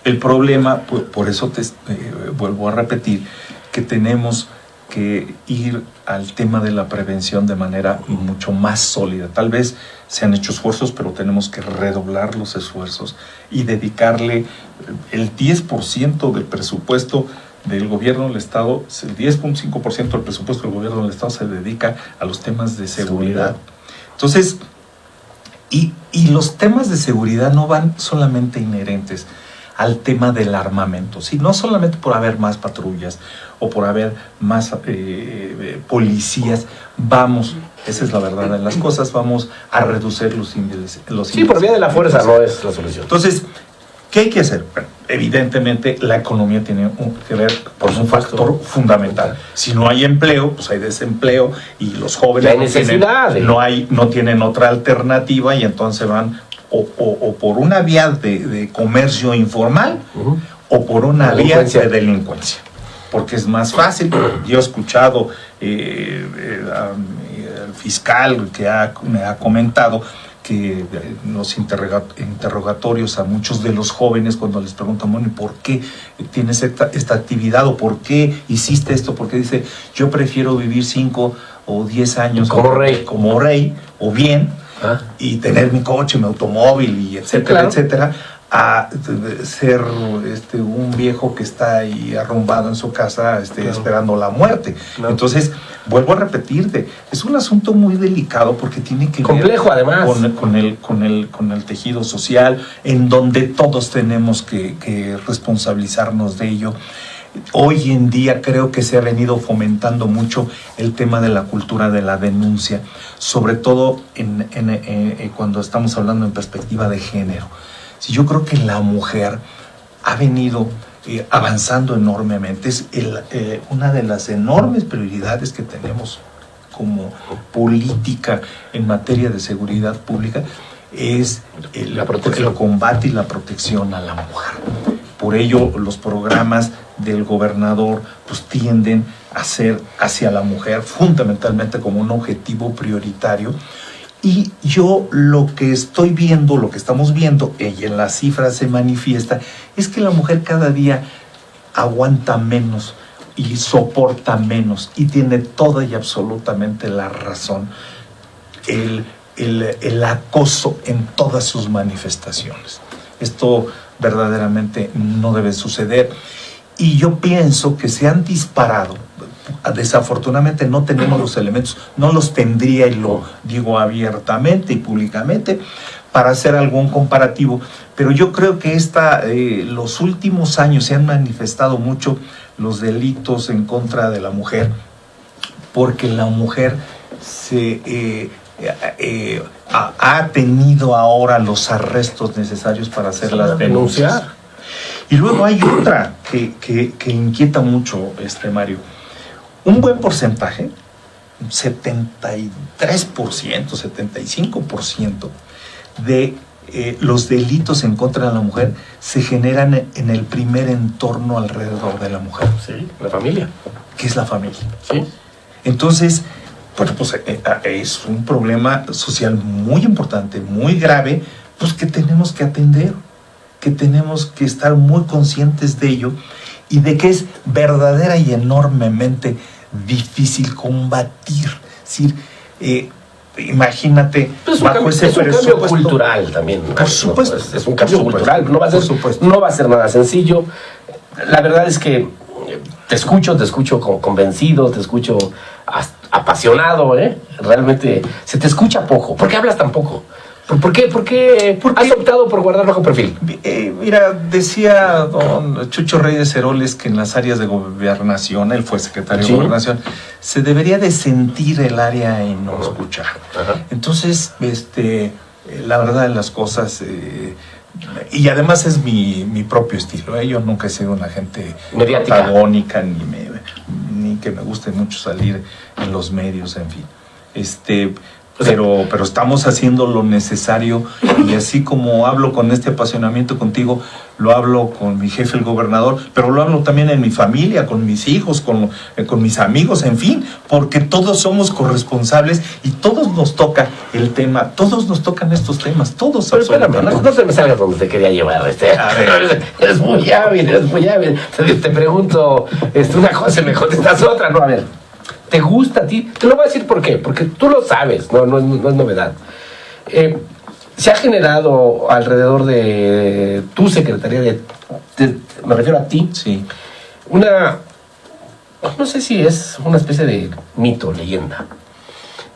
El problema, por eso te vuelvo a repetir, que tenemos que ir al tema de la prevención de manera mucho más sólida. Tal vez se han hecho esfuerzos, pero tenemos que redoblar los esfuerzos y dedicarle el 10% del presupuesto del gobierno del Estado, el 10.5% del presupuesto del gobierno del Estado se dedica a los temas de seguridad. Entonces, y los temas de seguridad no van solamente inherentes al tema del armamento, sí, no solamente por haber más patrullas o por haber más policías, esa es la verdad de las cosas, vamos a reducir los índices. Sí, por vía de la fuerza no es la solución. Entonces, ¿qué hay que hacer? Bueno, evidentemente la economía tiene que ver por un factor fundamental. Si no hay empleo, pues hay desempleo y los jóvenes no tienen otra alternativa y entonces van o por una vía de comercio informal o por una vía de delincuencia. Porque es más fácil. Yo he escuchado al fiscal que me ha comentado que los interrogatorios a muchos de los jóvenes cuando les preguntan, bueno, ¿y por qué tienes esta actividad o por qué hiciste esto? Porque dice, yo prefiero vivir 5 o 10 años como rey o bien y tener mi coche, mi automóvil y etcétera, etcétera, a ser un viejo que está ahí arrumbado en su casa esperando la muerte. Entonces, vuelvo a repetirte, es un asunto muy delicado porque tiene que complejo, ver además con el tejido social, en donde todos tenemos que responsabilizarnos de ello. Hoy en día creo que se ha venido fomentando mucho el tema de la cultura de la denuncia, sobre todo cuando estamos hablando en perspectiva de género. Sí, yo creo que la mujer ha venido avanzando enormemente. Es una de las enormes prioridades que tenemos como política en materia de seguridad pública es el combate y la protección a la mujer. Por ello, los programas del gobernador pues tienden hacer hacia la mujer, fundamentalmente como un objetivo prioritario. Y yo lo que estoy viendo, lo que estamos viendo, y en las cifras se manifiesta, es que la mujer cada día aguanta menos y soporta menos, y tiene toda y absolutamente la razón. El acoso en todas sus manifestaciones. Esto verdaderamente no debe suceder. Y yo pienso que se han disparado. Desafortunadamente no tenemos los elementos, no los tendría, y lo digo abiertamente y públicamente, para hacer algún comparativo. Pero yo creo que los últimos años se han manifestado mucho los delitos en contra de la mujer, porque la mujer ha tenido ahora los arrestos necesarios para hacer las denuncias. Y luego hay otra que inquieta mucho, Mario. Un buen porcentaje, 73%, 75% de los delitos en contra de la mujer se generan en el primer entorno alrededor de la mujer. Sí, la familia. ¿Qué es la familia? Sí. Entonces, bueno, pues es un problema social muy importante, muy grave, pues que tenemos que atender, que tenemos que estar muy conscientes de ello, y de que es verdadera y enormemente difícil combatir. Es decir, imagínate, pues es un cambio cultural también. Por supuesto. Es un cambio cultural, no va a ser nada sencillo. La verdad es que te escucho convencido, te escucho apasionado, realmente se te escucha poco. ¿Por qué hablas tan poco? ¿Por qué has optado por guardar bajo perfil? Mira, decía don Chucho Reyes Heroles que en las áreas de gobernación, él fue secretario de gobernación, se debería de sentir el área y no escuchar. Ajá. Entonces, la verdad de las cosas, y además es mi propio estilo, yo nunca he sido una gente mediática, protagónica, ni que me guste mucho salir en los medios, en fin. Pero estamos haciendo lo necesario, y así como hablo con este apasionamiento contigo, lo hablo con mi jefe, el gobernador, pero lo hablo también en mi familia, con mis hijos, con mis amigos, en fin, porque todos somos corresponsables y todos nos toca el tema, todos nos tocan estos temas, todos. Pero espérame, no se me salgas donde te quería llevar. A ver. Eres muy hábil. Te pregunto una cosa y me contestas otra, ¿no? A ver. ¿Te gusta a ti? Te lo voy a decir por qué. Porque tú lo sabes, no es novedad. Se ha generado alrededor de tu secretaría, me refiero a ti, sí, no sé si es una especie de mito, leyenda.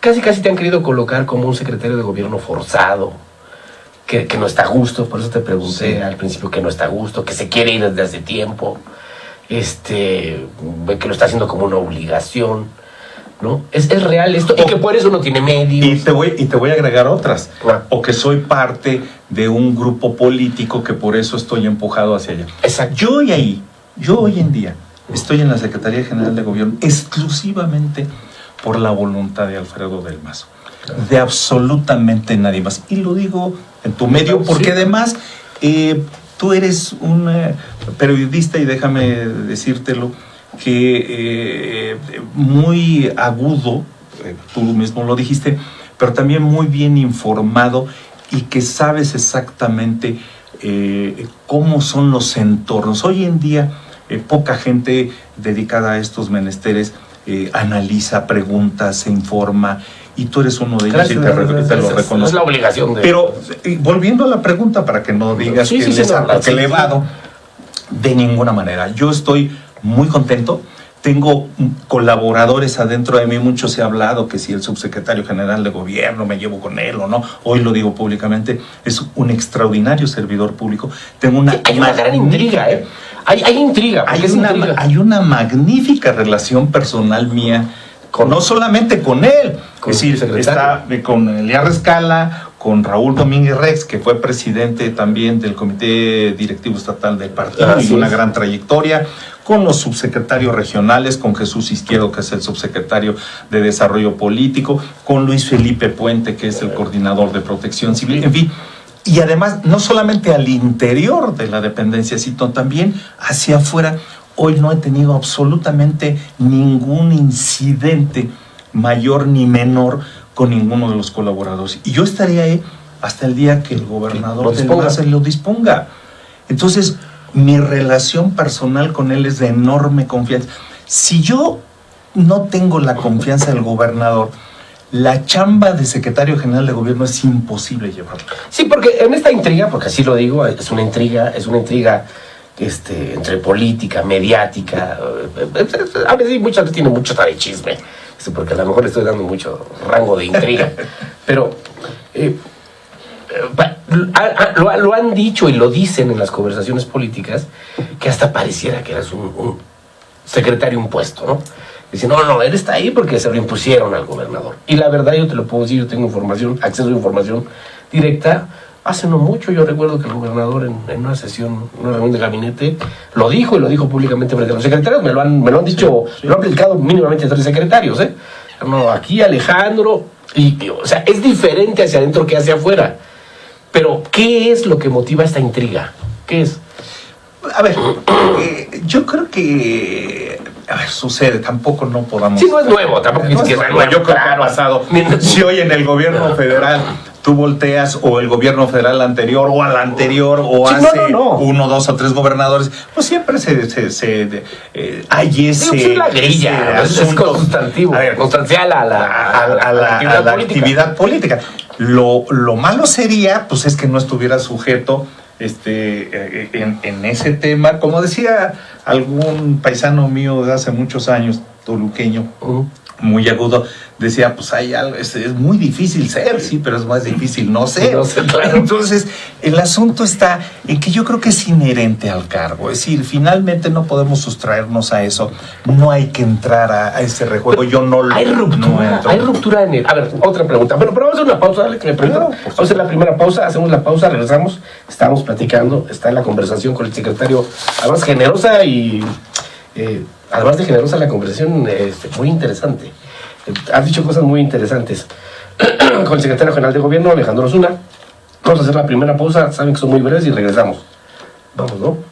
Casi te han querido colocar como un secretario de gobierno forzado, que no está a gusto. Por eso te pregunté al principio que no está a gusto, que se quiere ir desde hace tiempo, que lo está haciendo como una obligación. ¿No? ¿Es real esto? Y que por eso no tiene medios. Y te voy a agregar otras. O que soy parte de un grupo político que por eso estoy empujado hacia allá. Exacto. Yo hoy en día estoy en la Secretaría General de Gobierno exclusivamente por la voluntad de Alfredo del Mazo. De absolutamente nadie más. Y lo digo en tu medio porque además tú eres un periodista, y déjame decírtelo, que muy agudo, tú mismo lo dijiste, pero también muy bien informado, y que sabes exactamente cómo son los entornos. Hoy en día poca gente dedicada a estos menesteres analiza, pregunta, se informa, y tú eres uno de ellos. Gracias, y te lo reconozco. Es la obligación de... Pero volviendo a la pregunta, para que no digas que les ataque elevado, de ninguna manera. Yo estoy muy contento. Tengo colaboradores adentro de mí, mucho se ha hablado que si el subsecretario general de gobierno me llevo con él o no. Hoy lo digo públicamente, es un extraordinario servidor público. Hay una gran intriga, Hay intriga. Hay una magnífica relación personal mía, no solamente con él, es decir, está con Elías Rescala, con Raúl Domínguez Rex, que fue presidente también del Comité Directivo Estatal del partido, y una gran trayectoria, con los subsecretarios regionales, con Jesús Izquierdo, que es el subsecretario de Desarrollo Político, con Luis Felipe Puente, que es el coordinador de Protección Civil, en fin. Y además, no solamente al interior de la dependencia, sino también hacia afuera. hoy no he tenido absolutamente ningún incidente mayor ni menor con ninguno de los colaboradores. Y yo estaría ahí hasta el día que el gobernador del Base lo disponga. Entonces, mi relación personal con él es de enorme confianza. Si yo no tengo la confianza del gobernador, la chamba de secretario general de gobierno es imposible llevarla. Sí, porque en esta intriga, porque así lo digo, es una intriga entre política, mediática. A veces muchas veces tiene mucho de chisme, porque a lo mejor le estoy dando mucho rango de intriga. Pero lo han dicho y lo dicen en las conversaciones políticas, que hasta pareciera que eras un secretario impuesto, ¿no? Dicen, no, él está ahí porque se lo impusieron al gobernador. Y la verdad, yo te lo puedo decir, yo tengo acceso a información directa. Hace no mucho yo recuerdo que el gobernador en una reunión de gabinete, lo dijo y lo dijo públicamente frente a los secretarios. Me lo han dicho, sí. Lo han platicado mínimamente 3 secretarios, ¿eh? No, aquí Alejandro, o sea, es diferente hacia adentro que hacia afuera. Pero, ¿qué es lo que motiva esta intriga? ¿Qué es? A ver, yo creo que... A ver, sucede, tampoco no podamos... Sí, no es nuevo, tampoco no es nuevo. Yo creo que ha pasado. Si hoy en el gobierno federal tú volteas, o el gobierno federal anterior, o al anterior, o sí, hace 1, 2 o 3 gobernadores, pues siempre hay ese... Es la grilla, es constantativo, constancial a la actividad política. Lo malo sería, pues, es que no estuviera sujeto en ese tema, como decía algún paisano mío de hace muchos años, toluqueño, muy agudo, decía, pues hay algo, es muy difícil ser, sí, pero es más difícil no ser. Claro. Entonces, el asunto está en que yo creo que es inherente al cargo, es decir, finalmente no podemos sustraernos a eso, no hay que entrar a ese rejuego, yo no lo... Hay ruptura en el... A ver, otra pregunta, pero vamos a hacer una pausa, dale, que me pregunto. Vamos a hacer la primera pausa, hacemos la pausa, regresamos, estamos platicando, está en la conversación con el secretario, además generosa y... además de generosa, la conversación muy interesante. Has dicho cosas muy interesantes con el secretario general de gobierno, Alejandro Osuna. Vamos a hacer la primera pausa, saben que son muy breves y regresamos. Vamos, ¿no?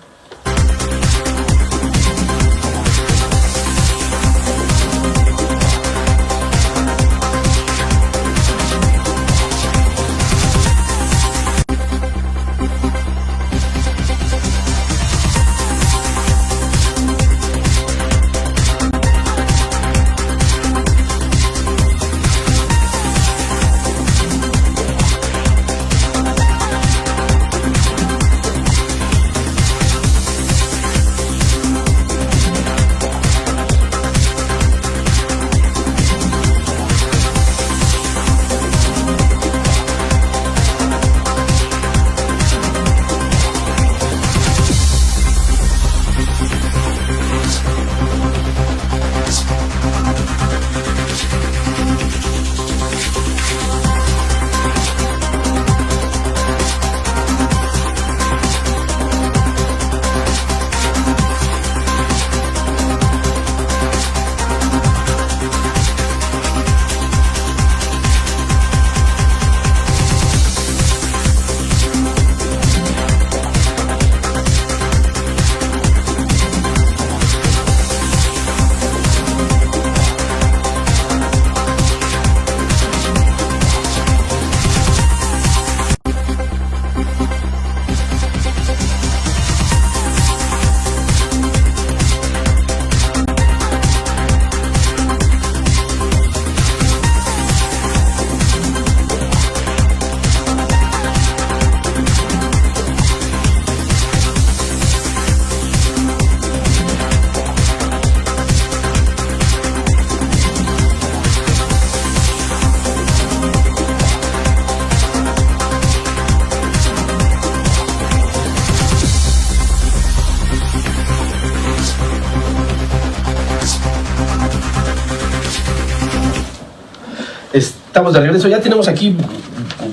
Estamos de regreso, ya tenemos aquí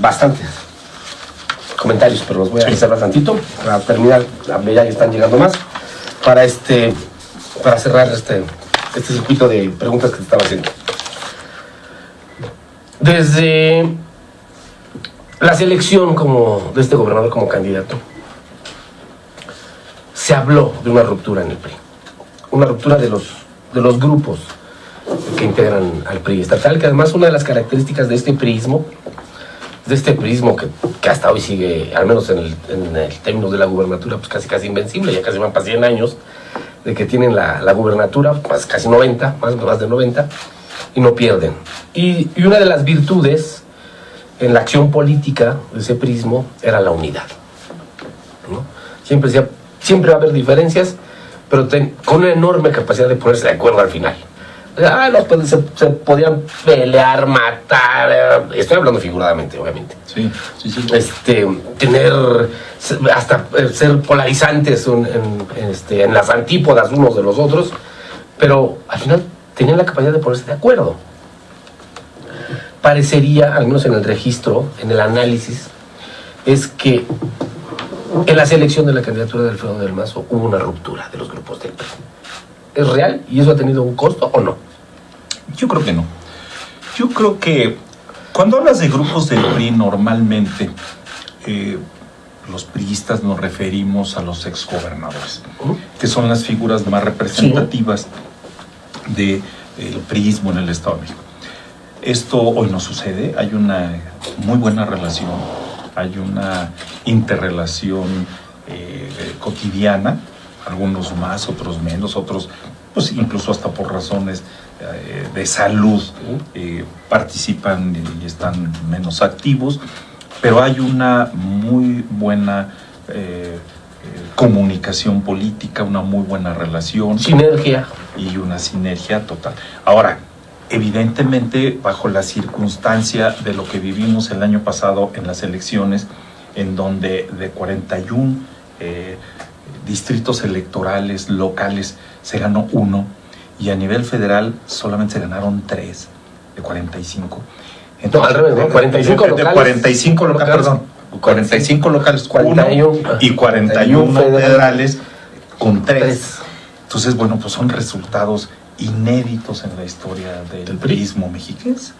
bastantes comentarios, pero los voy a reservar tantito para terminar, ya están llegando más, para cerrar este circuito de preguntas que te estaba haciendo. Desde la selección de este gobernador como candidato, se habló de una ruptura en el PRI. una ruptura de los grupos que integran al PRI estatal, que además una de las características de este prismo que hasta hoy sigue, al menos en el término de la gubernatura, pues casi invencible, ya casi van para 100 años de que tienen la gubernatura, pues casi 90, más de 90, y no pierden. Y una de las virtudes en la acción política de ese prismo era la unidad, ¿no? Siempre va a haber diferencias, pero con una enorme capacidad de ponerse de acuerdo al final. Se podían pelear, matar, estoy hablando figuradamente, obviamente. Sí. Ser polarizantes en las antípodas unos de los otros, pero al final tenían la capacidad de ponerse de acuerdo. Parecería, al menos en el registro, en el análisis, es que en la selección de la candidatura de Alfredo del Mazo hubo una ruptura de los grupos del PRI. ¿Es real? ¿Y eso ha tenido un costo o no? Yo creo que no. Yo creo que cuando hablas de grupos del PRI, normalmente los priistas nos referimos a los exgobernadores, que son las figuras más representativas del priismo en el Estado de México. Esto hoy no sucede, hay una muy buena relación, hay una interrelación cotidiana, algunos más, otros menos, otros pues incluso hasta por razones de salud participan y están menos activos, pero hay una muy buena comunicación política, una muy buena relación. Sinergia. Y una sinergia total. Ahora, evidentemente, bajo la circunstancia de lo que vivimos el año pasado en las elecciones, en donde de 41 distritos electorales locales se ganó 1, y a nivel federal solamente se ganaron 3 de 45. Entonces, no, al revés, ¿no? 45 locales. 45 locales, perdón. 45 locales, 41 y 41 federales con 3. Entonces, bueno, pues son resultados inéditos en la historia del priismo mexiquense.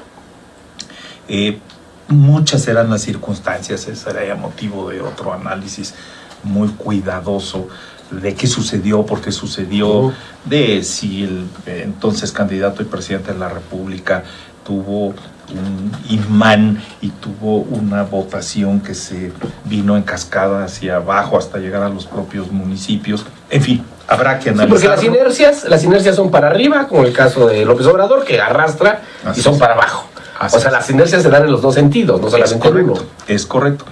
Muchas eran las circunstancias, ese era motivo de otro análisis muy cuidadoso de qué sucedió, por qué sucedió, de si el entonces candidato y presidente de la República tuvo un imán y tuvo una votación que se vino en cascada hacia abajo hasta llegar a los propios municipios. En fin, habrá que analizar. Sí, porque las inercias son para arriba, como el caso de López Obrador, que arrastra, y son para abajo. O sea, las inercias se dan en los dos sentidos, no solamente en uno. Es correcto.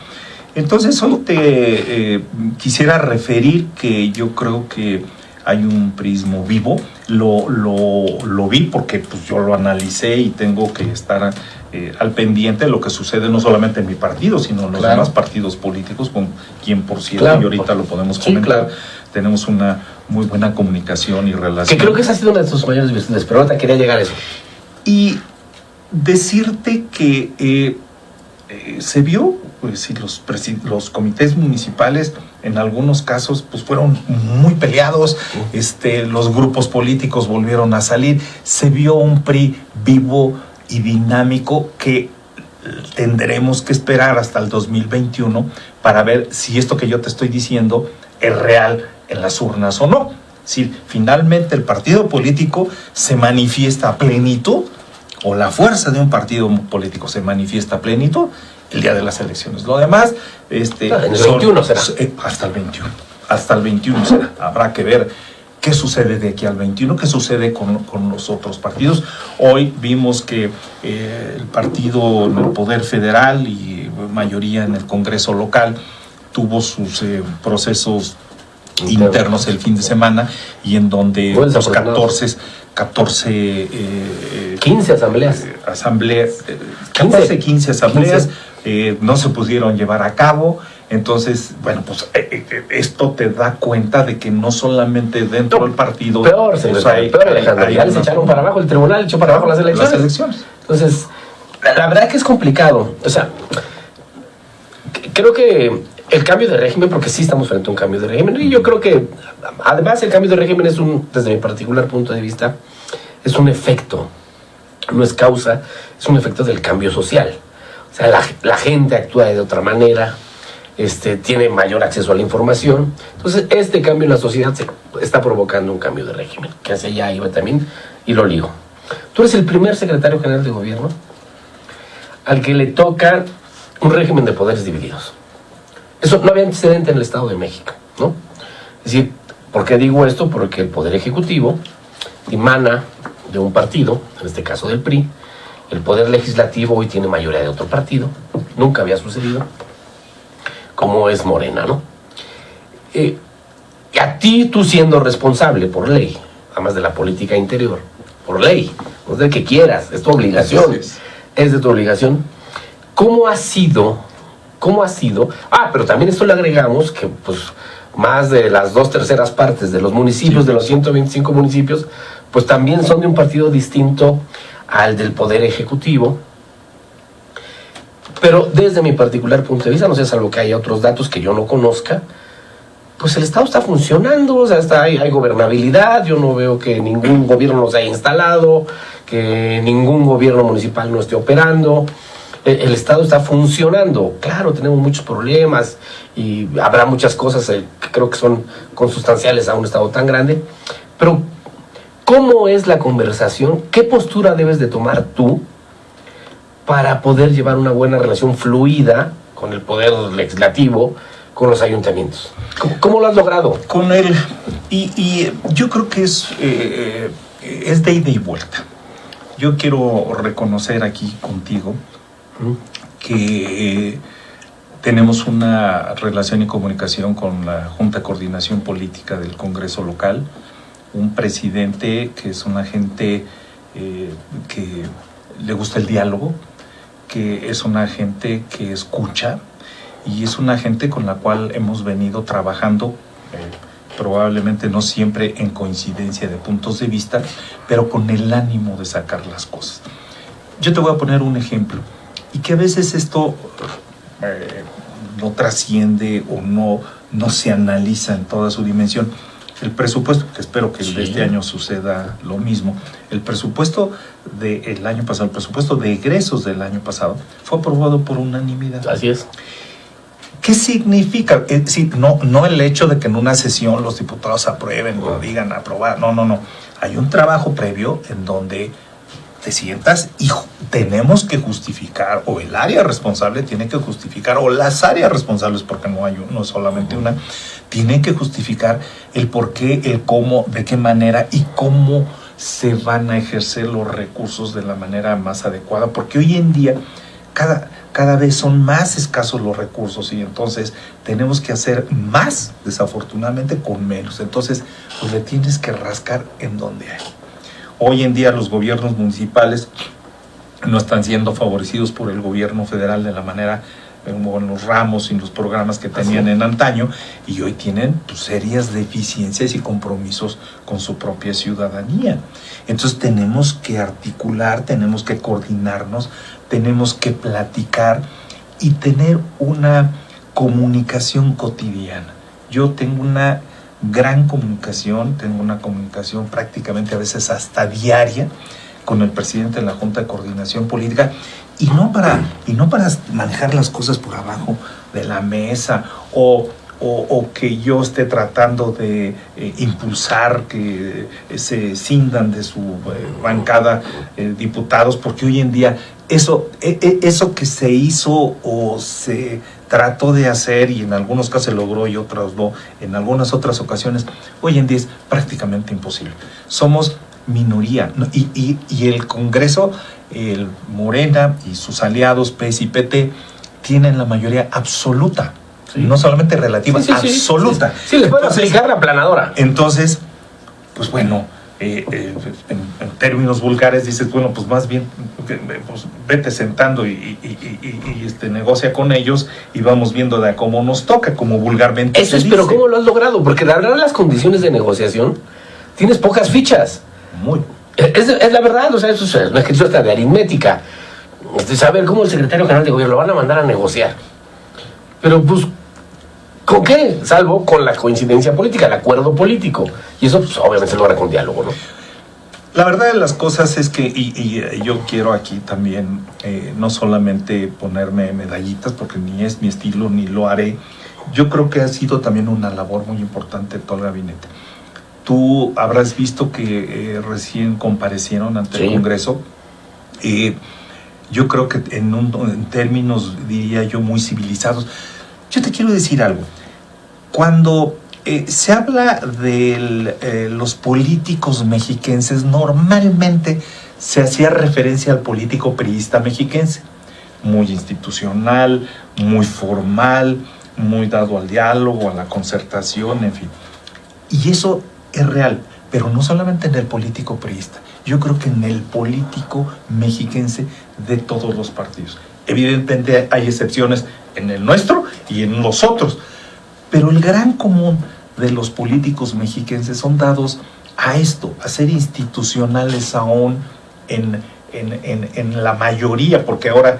Entonces, hoy te quisiera referir que yo creo que hay un prismo vivo. Lo vi porque pues, yo lo analicé y tengo que estar al pendiente de lo que sucede no solamente en mi partido, sino en los demás partidos políticos, con quien, por cierto, y ahorita lo podemos comentar. Tenemos una muy buena comunicación y relación. Que creo que esa ha sido una de tus mayores virtudes, pero ahorita quería llegar a eso. Y decirte que se vio, pues sí, los comités municipales en algunos casos pues fueron muy peleados, los grupos políticos volvieron a salir, se vio un PRI vivo y dinámico que tendremos que esperar hasta el 2021 para ver si esto que yo te estoy diciendo es real en las urnas o no. Si finalmente el partido político se manifiesta a plenitud, o la fuerza de un partido político se manifiesta a plenitud el día de las elecciones. Lo demás, en el 21 será. Hasta el 21 será. Habrá que ver qué sucede de aquí al 21, qué sucede con los otros partidos. Hoy vimos que el partido en el Poder Federal y mayoría en el Congreso local tuvo sus procesos internos el fin de semana, y en donde los 15 asambleas. 15 asambleas no se pudieron llevar a cabo. Entonces, bueno, pues esto te da cuenta de que no solamente dentro del partido... Peor, Alejandro. Ya les echaron para abajo, el tribunal echó para abajo las elecciones. Entonces, la verdad que es complicado. O sea, creo que el cambio de régimen, porque sí estamos frente a un cambio de régimen, y yo creo que, además, el cambio de régimen es desde mi particular punto de vista, es un efecto, no es causa, es un efecto del cambio social. O sea, la gente actúa de otra manera, tiene mayor acceso a la información. Entonces, este cambio en la sociedad está provocando un cambio de régimen, que hacia allá iba también, y lo ligo. Tú eres el primer secretario general de gobierno al que le toca un régimen de poderes divididos. Eso no había antecedente en el Estado de México, ¿no? Es decir, ¿por qué digo esto? Porque el Poder Ejecutivo dimana de un partido, en este caso del PRI, el Poder Legislativo hoy tiene mayoría de otro partido, nunca había sucedido, como es Morena, ¿no? Y a ti, tú siendo responsable por ley, además de la política interior, por ley, no es de que quieras, es tu obligación, es de tu obligación. ¿Cómo ha sido? Pero también esto le agregamos que pues más de las 2/3 partes de los municipios, de los 125 municipios, pues también son de un partido distinto al del Poder Ejecutivo. Pero desde mi particular punto de vista, no sé, salvo que haya otros datos que yo no conozca, pues el Estado está funcionando, o sea, hay gobernabilidad. Yo no veo que ningún gobierno nos haya instalado, que ningún gobierno municipal no esté operando. El Estado está funcionando. Claro, tenemos muchos problemas y habrá muchas cosas que creo que son consustanciales a un Estado tan grande, pero ¿cómo es la conversación? ¿Qué postura debes de tomar tú para poder llevar una buena relación fluida con el Poder Legislativo, con los ayuntamientos? ¿Cómo lo has logrado? Con él, y yo creo que es de ida y vuelta. Yo quiero reconocer aquí contigo que tenemos una relación y comunicación con la Junta de Coordinación Política del Congreso local, un presidente que es una gente que le gusta el diálogo, que es una gente que escucha y es una gente con la cual hemos venido trabajando, probablemente no siempre en coincidencia de puntos de vista, pero con el ánimo de sacar las cosas. Yo te voy a poner un ejemplo, y que a veces esto no trasciende o no se analiza en toda su dimensión. El presupuesto, que espero que sí, este año suceda lo mismo, el presupuesto del año pasado, el presupuesto de egresos del año pasado, fue aprobado por unanimidad. Así es. ¿Qué significa? No el hecho de que en una sesión los diputados aprueben o digan aprobar, no. Hay un trabajo previo en donde te sientas y tenemos que justificar, o el área responsable tiene que justificar, o las áreas responsables, porque no es solamente una, tienen que justificar el por qué, el cómo, de qué manera y cómo se van a ejercer los recursos de la manera más adecuada, porque hoy en día cada vez son más escasos los recursos y entonces tenemos que hacer más, desafortunadamente, con menos. Entonces, pues le tienes que rascar en donde hay. Hoy en día los gobiernos municipales no están siendo favorecidos por el gobierno federal de la manera, en los ramos y los programas que tenían en antaño, y hoy tienen pues, serias deficiencias y compromisos con su propia ciudadanía. Entonces tenemos que articular, tenemos que coordinarnos, tenemos que platicar y tener una comunicación cotidiana. Yo tengo una gran comunicación, tengo una comunicación prácticamente a veces hasta diaria con el presidente de la Junta de Coordinación Política, y no para manejar las cosas por abajo de la mesa o que yo esté tratando de impulsar que se cindan de su bancada diputados, porque hoy en día eso que se hizo o se trató de hacer, y en algunos casos se logró y otros no, en algunas otras ocasiones, hoy en día es prácticamente imposible. Somos minoría, y el Congreso, el Morena y sus aliados PES y PT tienen la mayoría absoluta, sí, no solamente relativa, absoluta. Sí, les pueden aplicar la aplanadora. Entonces, pues bueno, en términos vulgares dices, bueno, pues más bien pues vete sentando y negocia con ellos y vamos viendo de cómo nos toca, como vulgarmente eso es, pero ¿cómo lo has logrado? Porque la verdad, las condiciones de negociación, tienes pocas fichas. Muy. Es la verdad, o sea, eso es una escritura de aritmética. Saber cómo el secretario general de gobierno lo van a mandar a negociar. Pero pues, ¿con qué? Salvo con la coincidencia política, el acuerdo político. Y eso pues, obviamente se logra con diálogo, ¿no? La verdad de las cosas es que, y yo quiero aquí también no solamente ponerme medallitas, porque ni es mi estilo, ni lo haré. Yo creo que ha sido también una labor muy importante de todo el gabinete. Tú habrás visto que recién comparecieron ante el Congreso. Yo creo que en términos, diría yo, muy civilizados. Yo te quiero decir algo. Cuando se habla de los políticos mexiquenses, normalmente se hacía referencia al político priista mexiquense, muy institucional, muy formal, muy dado al diálogo, a la concertación, en fin. Y eso es real, pero no solamente en el político priista, yo creo que en el político mexiquense de todos los partidos. Evidentemente hay excepciones en el nuestro y en los otros, pero el gran común de los políticos mexiquenses son dados a esto, a ser institucionales aún en la mayoría, porque ahora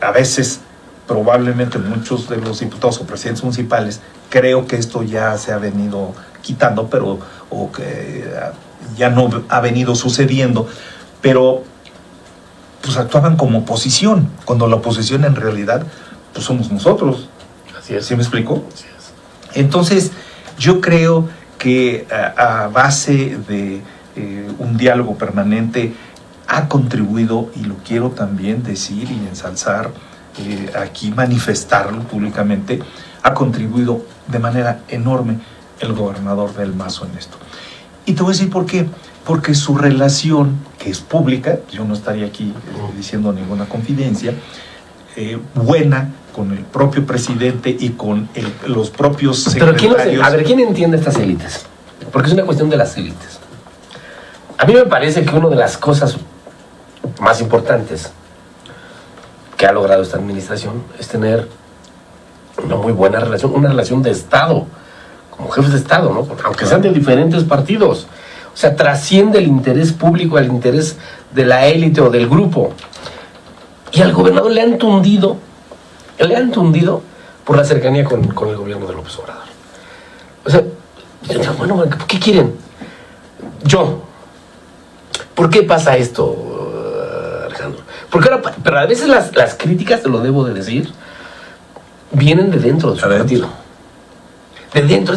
a veces probablemente muchos de los diputados o presidentes municipales, creo que esto ya se ha venido quitando, pero o que ya no ha venido sucediendo, pero pues actuaban como oposición, cuando la oposición en realidad pues somos nosotros. Así es. ¿Sí me explico? Así es. Entonces, yo creo que a base de un diálogo permanente ha contribuido, y lo quiero también decir y ensalzar, aquí manifestarlo públicamente, ha contribuido de manera enorme el gobernador del Mazo en esto. Y te voy a decir por qué. Porque su relación, que es pública, yo no estaría aquí diciendo ninguna confidencia, buena con el propio presidente y con los propios secretarios. Pero ¿quién entiende estas élites? Porque es una cuestión de las élites. A mí me parece que una de las cosas más importantes que ha logrado esta administración es tener una muy buena relación, una relación de Estado, como jefes de Estado, ¿no? Aunque sean de diferentes partidos. O sea, trasciende el interés público al interés de la élite o del grupo. Y al gobernador le han tundido por la cercanía con el gobierno de López Obrador. O sea, bueno, ¿qué quieren? ¿Por qué pasa esto, Alejandro? Porque ahora, pero a veces las críticas, te lo debo de decir, vienen de dentro de su partido. De dentro,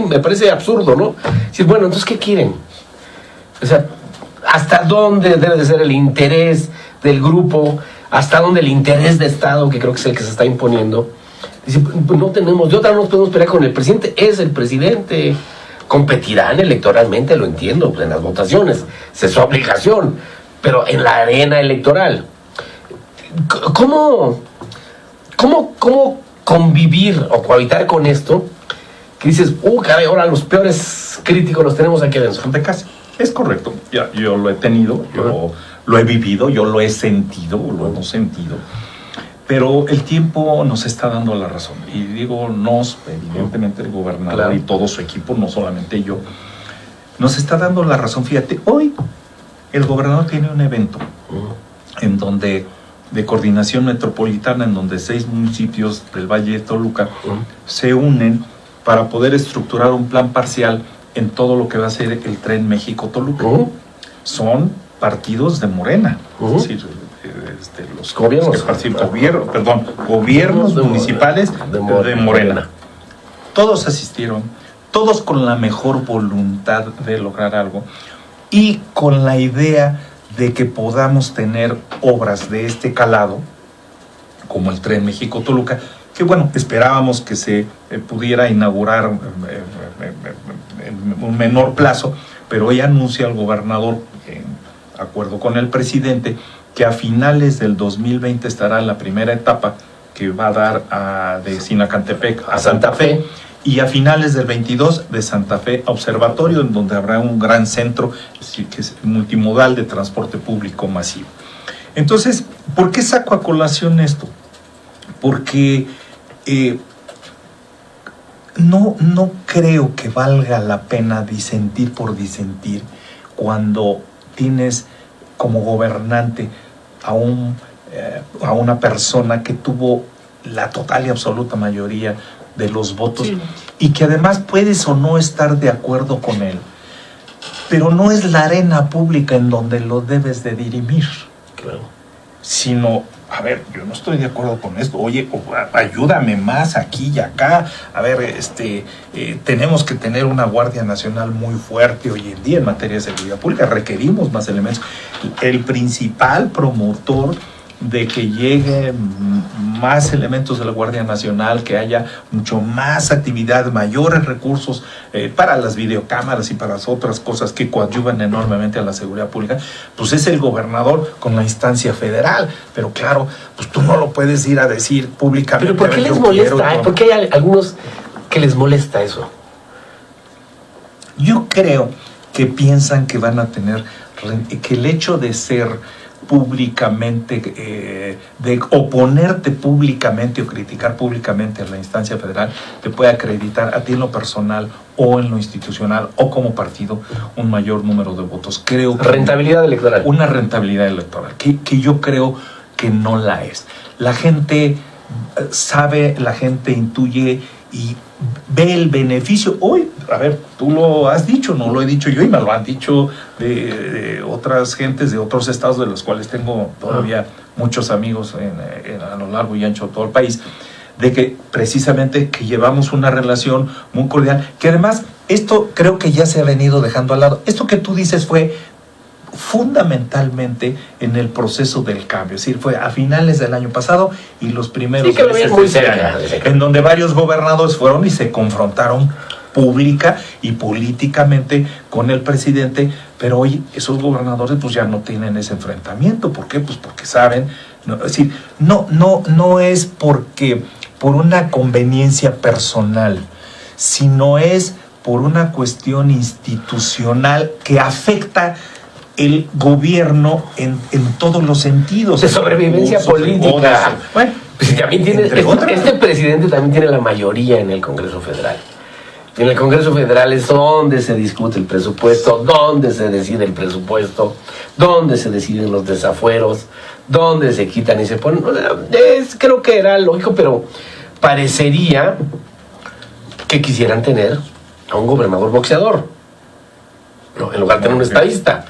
me parece absurdo, ¿no? Decir, bueno, entonces, ¿qué quieren? O sea, ¿hasta dónde debe de ser el interés del grupo? ¿Hasta dónde el interés de Estado, que creo que es el que se está imponiendo? Dice, pues no nos podemos pelear con el presidente, es el presidente. Competirán electoralmente, lo entiendo, en las votaciones, es su obligación, pero en la arena electoral, ¿cómo convivir o cohabitar con esto? Que dices, caray, ahora los peores críticos los tenemos aquí adentro de casa. Es correcto, yo lo he tenido, yo lo he vivido, yo lo he sentido, lo hemos sentido, pero el tiempo nos está dando la razón. Y digo evidentemente el gobernador, claro, y todo su equipo, no solamente yo, nos está dando la razón. Fíjate, hoy el gobernador tiene un evento en donde, de coordinación metropolitana, en donde 6 municipios del Valle de Toluca se unen para poder estructurar un plan parcial en todo lo que va a ser el Tren México-Toluca. Son partidos de Morena, es decir, los gobiernos municipales de Morena. Todos asistieron, todos con la mejor voluntad de lograr algo y con la idea de que podamos tener obras de este calado, como el Tren México-Toluca, que bueno, esperábamos que se pudiera inaugurar en un menor plazo, pero hoy anuncia el gobernador, en acuerdo con el presidente, que a finales del 2020 estará la primera etapa que va a dar de Sinacantepec a Santa Fe, y a finales del 22 de Santa Fe a Observatorio, en donde habrá un gran centro, es decir, que es multimodal de transporte público masivo. Entonces, ¿por qué saco a colación esto? Porque no creo que valga la pena disentir por disentir cuando tienes como gobernante a una persona que tuvo la total y absoluta mayoría de los votos, sí, y que además puedes o no estar de acuerdo con él, pero no es la arena pública en donde lo debes de dirimir. Claro. Sino, a ver, yo no estoy de acuerdo con esto, oye, ayúdame más aquí y acá, a ver, tenemos que tener una Guardia Nacional muy fuerte hoy en día en materia de seguridad pública, requerimos más elementos. El principal promotor de que lleguen más elementos de la Guardia Nacional, que haya mucho más actividad, mayores recursos para las videocámaras y para las otras cosas que coadyuvan enormemente a la seguridad pública, pues es el gobernador con la instancia federal. Pero claro, pues tú no lo puedes ir a decir públicamente. ¿Pero por qué les molesta? ¿Por qué hay algunos que les molesta eso? Yo creo que piensan que van a tener, que el hecho de ser públicamente, de oponerte públicamente o criticar públicamente a la instancia federal, te puede acreditar a ti en lo personal o en lo institucional o como partido un mayor número de votos. Creo que rentabilidad electoral. Una rentabilidad electoral, que yo creo que no la es. La gente sabe, la gente intuye y ve el beneficio. Hoy, a ver, tú lo has dicho, no lo he dicho yo, y me lo han dicho de otras gentes de otros estados de los cuales tengo todavía muchos amigos a lo largo y ancho de todo el país, de que precisamente que llevamos una relación muy cordial, que además esto creo que ya se ha venido dejando al lado. Esto que tú dices fue fundamentalmente en el proceso del cambio, es decir, fue a finales del año pasado y los primeros meses de este año, en donde varios gobernadores fueron y se confrontaron pública y políticamente con el presidente, pero hoy esos gobernadores pues ya no tienen ese enfrentamiento. ¿Por qué? Pues porque saben, es decir, no es porque por una conveniencia personal, sino es por una cuestión institucional que afecta el gobierno en todos los sentidos. De sobrevivencia política. Bueno, pues también tiene, este presidente también tiene la mayoría en el Congreso Federal. En el Congreso Federal es donde se discute el presupuesto, donde se decide el presupuesto, donde se deciden los desafueros, donde se quitan y se ponen. Creo que era lógico, pero parecería que quisieran tener a un gobernador boxeador, ¿no? En lugar de tener un estadista.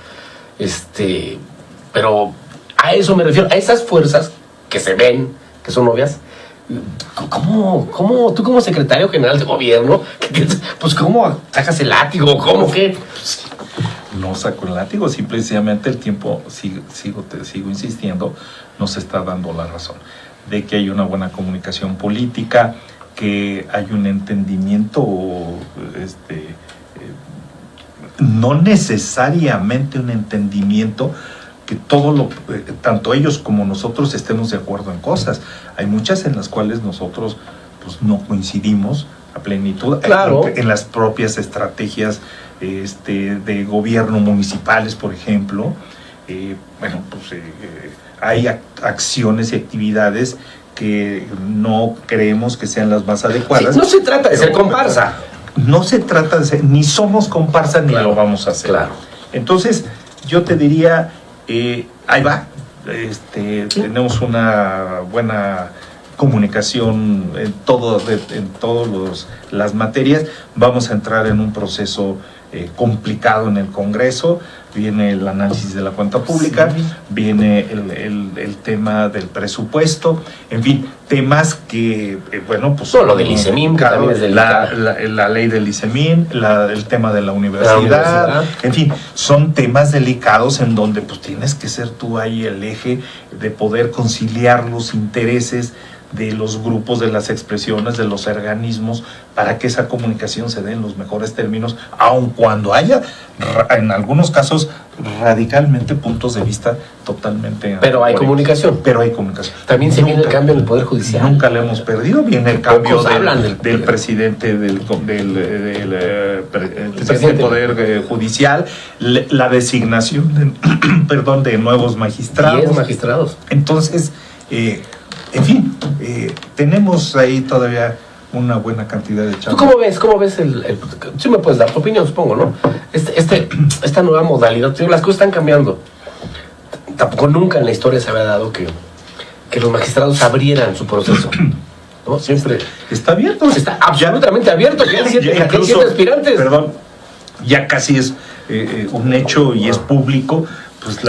Pero a eso me refiero, a esas fuerzas que se ven, que son obvias. ¿Cómo tú como secretario general de gobierno, pues cómo sacas el látigo? ¿Cómo qué? No saco el látigo, simplemente el tiempo, sigo insistiendo, nos está dando la razón de que hay una buena comunicación política, que hay un entendimiento, no necesariamente un entendimiento que tanto ellos como nosotros estemos de acuerdo en cosas. Hay muchas en las cuales nosotros pues no coincidimos a plenitud. Claro. En las propias estrategias de gobierno municipales, por ejemplo. Hay acciones y actividades que no creemos que sean las más adecuadas. Sí, no se trata de ser comparsa. No se trata de ser, ni somos comparsa ni lo vamos a hacer. Claro. Entonces, yo te diría, ahí va. Tenemos una buena comunicación en todas las materias. Vamos a entrar en un proceso complicado en el Congreso. Viene el análisis de la cuenta pública, viene el tema del presupuesto, en fin, temas que, pues... lo del ICEMIN, que también es delicado. La ley del ICEMIN, el tema de la universidad, en fin, son temas delicados en donde pues tienes que ser tú ahí el eje de poder conciliar los intereses de los grupos, de las expresiones, de los organismos, para que esa comunicación se dé en los mejores términos, aun cuando haya, en algunos casos, radicalmente puntos de vista totalmente... Pero hay comunicación. También se viene el cambio en el Poder Judicial. Nunca le hemos perdido. Viene el cambio del presidente del Poder Judicial, la designación de nuevos magistrados. 10 magistrados. Entonces... en fin, tenemos ahí todavía una buena cantidad de chamba. ¿Tú cómo ves sí me puedes dar tu opinión, supongo, ¿no? Esta nueva modalidad, las cosas están cambiando. Tampoco nunca en la historia se había dado que los magistrados abrieran su proceso, ¿no? Siempre está abierto. Está absolutamente abierto. Que hay 7 aspirantes. Perdón, ya casi es un hecho y es público, pues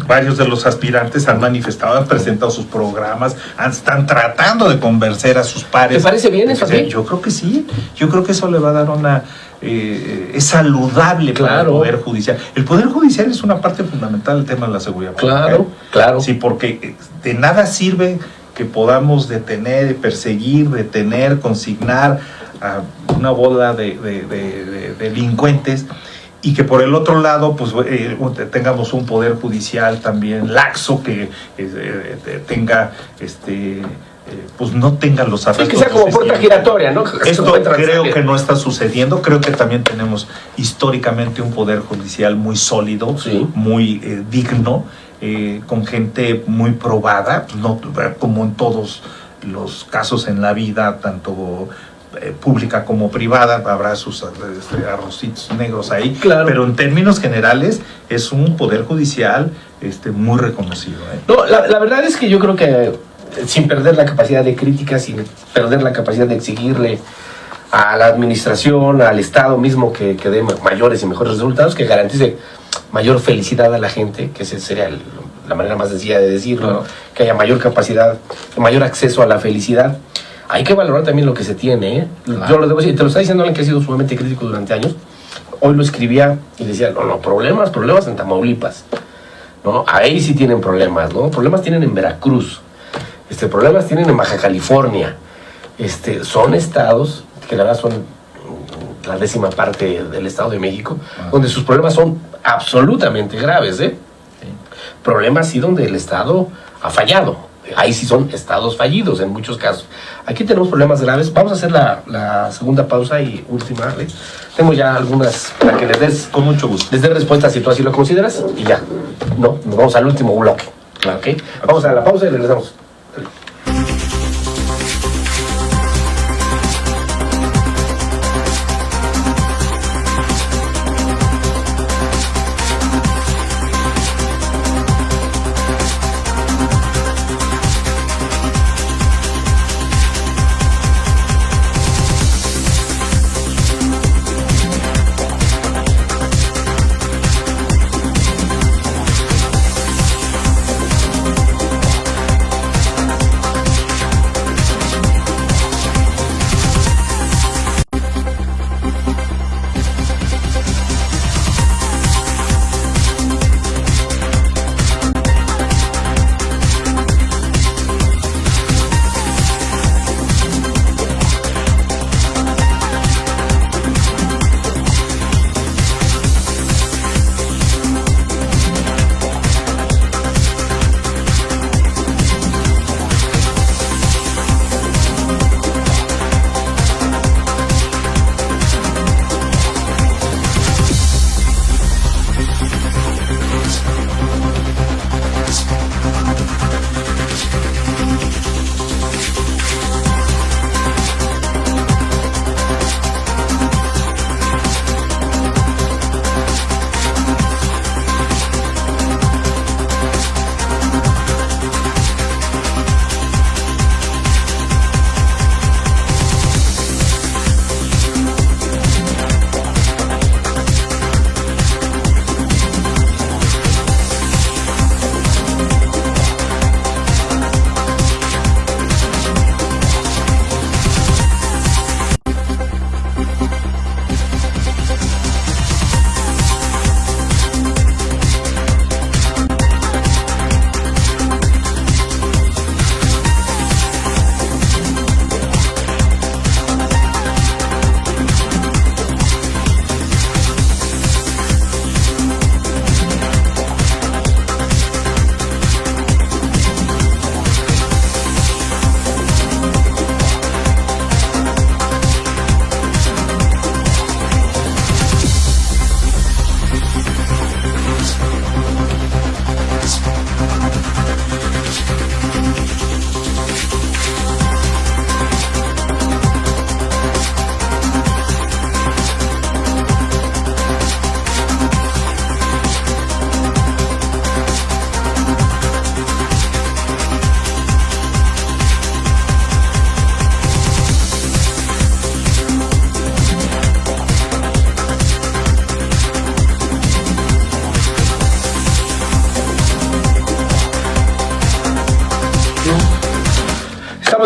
varios de los aspirantes han manifestado, han presentado sus programas, están tratando de convencer a sus pares. ¿Te parece bien eso? Yo creo que sí, yo creo que eso le va a dar una... es saludable para el Poder Judicial. El Poder Judicial es una parte fundamental del tema de la seguridad pública. Claro. Sí, porque de nada sirve que podamos detener, perseguir, consignar a una bola de delincuentes, y que por el otro lado pues tengamos un poder judicial también laxo, que tenga pues no tenga los arrestos. Sí, que sea como puerta giratoria, ¿no? Esto creo que no está sucediendo. Creo que también tenemos históricamente un poder judicial muy sólido, muy digno, con gente muy probada, no como en todos los casos en la vida, tanto pública como privada, habrá sus arrocitos negros ahí, pero en términos generales es un poder judicial muy reconocido. No, la verdad es que yo creo que sin perder la capacidad de crítica, sin perder la capacidad de exigirle a la administración, al Estado mismo que dé mayores y mejores resultados, que garantice mayor felicidad a la gente, que esa sería la manera más sencilla de decirlo, que haya mayor capacidad, mayor acceso a la felicidad. Hay que valorar también lo que se tiene, ¿eh? Yo lo debo decir, te lo está diciendo alguien que ha sido sumamente crítico durante años. Hoy lo escribía y decía, problemas en Tamaulipas, ¿no? Ahí sí tienen problemas, ¿no? Problemas tienen en Veracruz, problemas tienen en Baja California. Son estados que la verdad son la 10ª parte del Estado de México, donde sus problemas son absolutamente graves, ¿eh? Problemas sí donde el Estado ha fallado. Ahí sí son estados fallidos en muchos casos. Aquí tenemos problemas graves. Vamos a hacer la segunda pausa y última. Tengo ya algunas para que les des, con mucho gusto, les des respuesta si tú así lo consideras, y ya. No, nos vamos al último bloque. ¿Okay? Vamos a la pausa y regresamos.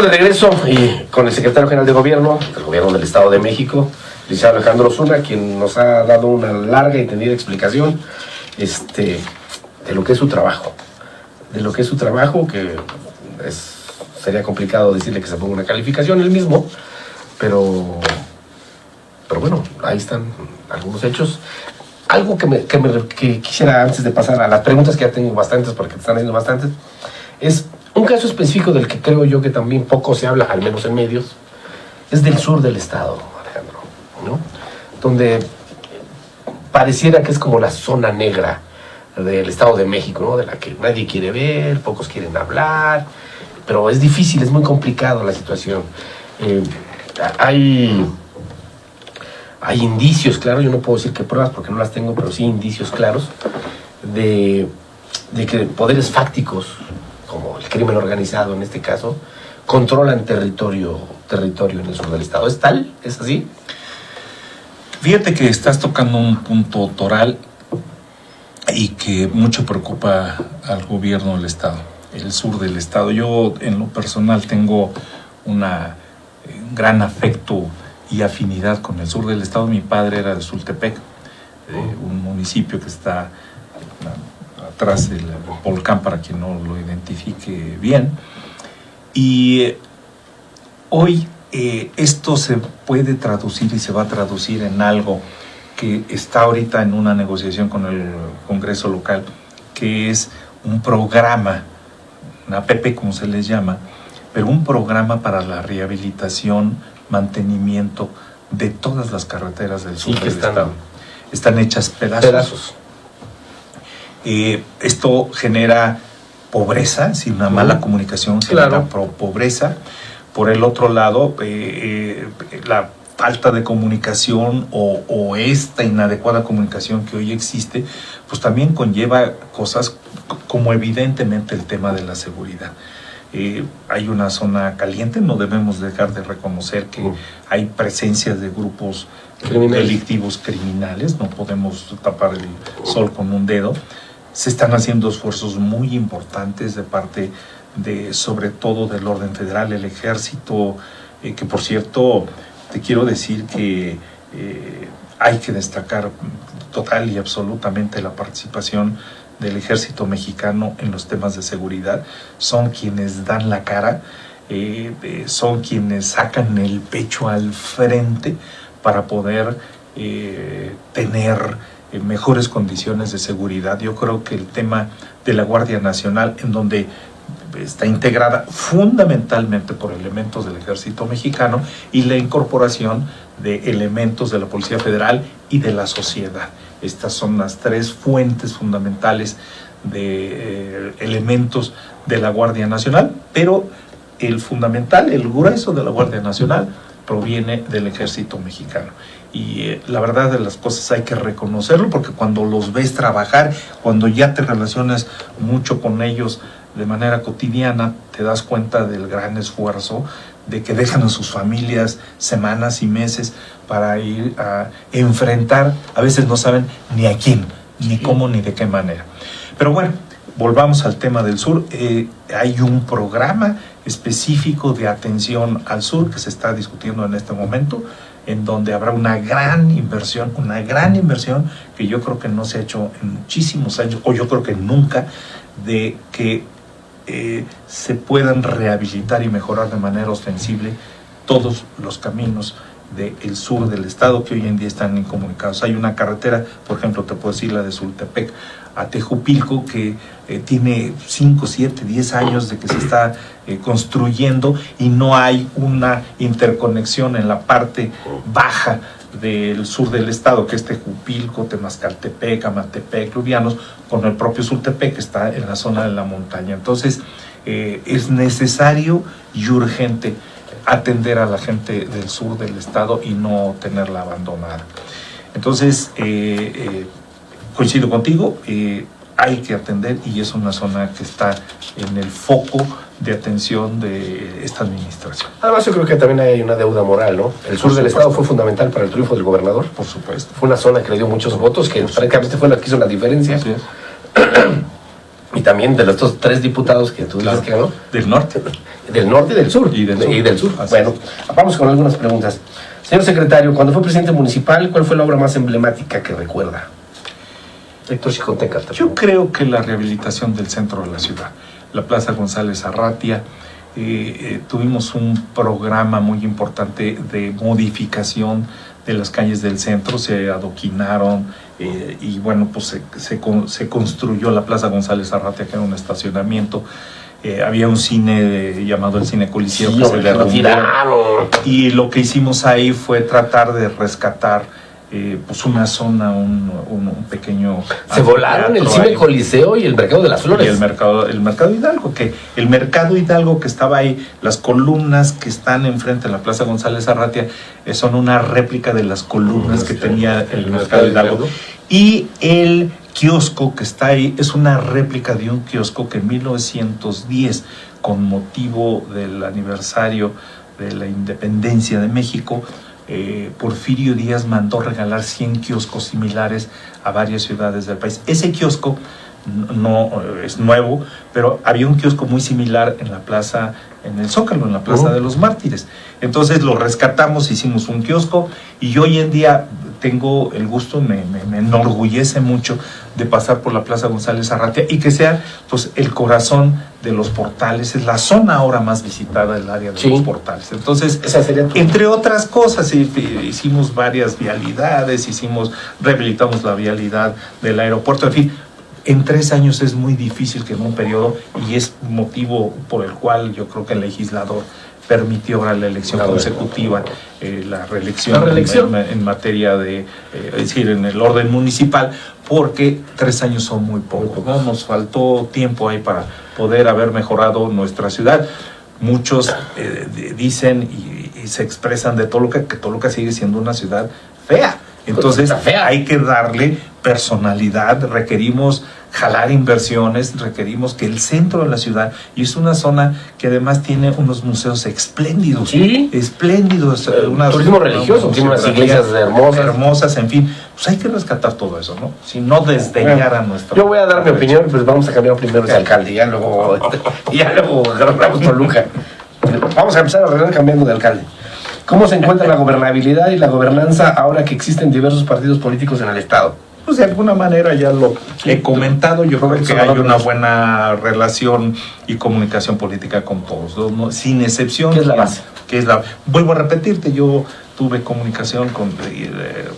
Estamos de regreso y con el secretario general de Gobierno del Estado de México, licenciado Alejandro Osuna, quien nos ha dado una larga y tendida explicación de lo que es su trabajo. Que sería complicado decirle que se ponga una calificación él mismo, pero bueno, ahí están algunos hechos. Algo que quisiera, antes de pasar a las preguntas, que ya tengo bastantes, porque te están haciendo bastantes, es un caso específico del que creo yo que también poco se habla, al menos en medios, es del sur del estado, Alejandro, ¿no? Donde pareciera que es como la zona negra del Estado de México, ¿no? De la que nadie quiere ver, pocos quieren hablar, pero es difícil, es muy complicado la situación. Hay indicios, claro, yo no puedo decir que pruebas porque no las tengo, pero sí indicios claros de que poderes fácticos, como el crimen organizado en este caso, controlan territorio en el sur del estado. ¿Es tal? ¿Es así? Fíjate que estás tocando un punto toral y que mucho preocupa al gobierno del estado, el sur del estado. Yo en lo personal tengo un gran afecto y afinidad con el sur del estado. Mi padre era de Sultepec, un municipio que está atrás del volcán, para quien no lo identifique bien. Y hoy esto se puede traducir y se va a traducir en algo que está ahorita en una negociación con el Congreso local, que es un programa, una APP como se les llama, pero un programa para la rehabilitación, mantenimiento de todas las carreteras del sur del estado. Están hechas pedazos. Esto genera pobreza, si una mala comunicación genera pobreza. Por el otro lado, la falta de comunicación o esta inadecuada comunicación que hoy existe, pues también conlleva cosas como evidentemente el tema de la seguridad. Hay una zona caliente, no debemos dejar de reconocer que hay presencia de grupos delictivos criminales, no podemos tapar el sol con un dedo. Se están haciendo esfuerzos muy importantes de parte de, sobre todo del orden federal, el ejército, que por cierto, te quiero decir que hay que destacar total y absolutamente la participación del ejército mexicano en los temas de seguridad. Son quienes dan la cara, son quienes sacan el pecho al frente para poder tener mejores condiciones de seguridad. Yo creo que el tema de la Guardia Nacional, en donde está integrada fundamentalmente por elementos del ejército mexicano y la incorporación de elementos de la Policía Federal y de la sociedad. Estas son las tres fuentes fundamentales de elementos de la Guardia Nacional, pero el fundamental, el grueso de la Guardia Nacional proviene del ejército mexicano. Y la verdad de las cosas hay que reconocerlo, porque cuando los ves trabajar, cuando ya te relacionas mucho con ellos de manera cotidiana, te das cuenta del gran esfuerzo de que dejan a sus familias semanas y meses para ir a enfrentar, a veces no saben ni a quién, ni cómo, ni de qué manera. Pero bueno, volvamos al tema del sur. Hay un programa específico de atención al sur que se está discutiendo en este momento, en donde habrá una gran inversión que yo creo que no se ha hecho en muchísimos años, o yo creo que nunca, de que se puedan rehabilitar y mejorar de manera ostensible todos los caminos del sur del estado que hoy en día están incomunicados. Hay una carretera, por ejemplo, te puedo decir la de Sultepec a Tejupilco, que tiene 5, 7, 10 años de que se está construyendo y no hay una interconexión en la parte baja del sur del estado, que es Tejupilco, Temascaltepec, Amatepec, Lubianos, con el propio Sultepec, que está en la zona de la montaña. Entonces, es necesario y urgente atender a la gente del sur del estado y no tenerla abandonada. Entonces, coincido contigo, hay que atender, y es una zona que está en el foco de atención de esta administración. Además, yo creo que también hay una deuda moral, ¿no? El sur del estado fue fundamental para el triunfo del gobernador. Por supuesto. Fue una zona que le dio muchos votos, que francamente fue la que hizo la diferencia. Sí. Y también de estos 3 diputados que tú dices que ganó. Del norte. Del norte y del sur. Y del sur. Bueno, vamos con algunas preguntas. Señor secretario, cuando fue presidente municipal, ¿cuál fue la obra más emblemática que recuerda? Héctor Chiconteca. Yo creo que la rehabilitación del centro de la ciudad, la Plaza González Arratia, tuvimos un programa muy importante de modificación de las calles del centro, se adoquinaron y bueno, pues se construyó la Plaza González Arratia, que era un estacionamiento. Había un cine llamado el Cine Coliseo, sí, que se derrumbó, y lo que hicimos ahí fue tratar de rescatar pues una zona, un pequeño... Se volaron el Cine Coliseo y el Mercado de las Flores. Y el mercado Hidalgo, el Mercado Hidalgo que estaba ahí, las columnas que están enfrente de la Plaza González Arratia son una réplica de las columnas que tenía el Mercado Hidalgo. Y el kiosco que está ahí es una réplica de un kiosco que en 1910, con motivo del aniversario de la independencia de México, Porfirio Díaz mandó regalar 100 kioscos similares a varias ciudades del país. Ese kiosco no es nuevo, pero había un kiosco muy similar en la plaza, en el Zócalo, en la Plaza de los Mártires. Entonces lo rescatamos, hicimos un kiosco, y hoy en día tengo el gusto, me enorgullece mucho de pasar por la Plaza González Arratia y que sea pues el corazón de los Portales, es la zona ahora más visitada del área de los Portales. Entonces, esa sería entre otras cosas, hicimos varias vialidades, rehabilitamos la vialidad del aeropuerto, en fin. En 3 años es muy difícil que en un periodo, y es motivo por el cual yo creo que el legislador permitió ahora la elección consecutiva, la reelección en materia de, es decir, en el orden municipal, porque 3 años son muy poco, ¿no? Nos faltó tiempo ahí para poder haber mejorado nuestra ciudad. Muchos dicen y se expresan de Toluca, que Toluca sigue siendo una ciudad fea. Entonces hay que darle personalidad, requerimos jalar inversiones, requerimos que el centro de la ciudad, y es una zona que además tiene unos museos espléndidos, espléndidos, turismo religioso, tiene unas iglesias hermosas, en fin, pues hay que rescatar todo eso, ¿no? Si no desdeñar a nuestro... Yo voy a dar mi opinión, pues vamos a cambiar primero de alcalde, y ya luego agarramos Toluca. Vamos a empezar a arreglar cambiando de alcalde. ¿Cómo se encuentra la gobernabilidad y la gobernanza ahora que existen diversos partidos políticos en el Estado? Pues de alguna manera ya lo he comentado, yo creo que hay una buena relación y comunicación política con todos, ¿no? Sin excepción. ¿Qué es la base? Vuelvo a repetirte, yo tuve comunicación con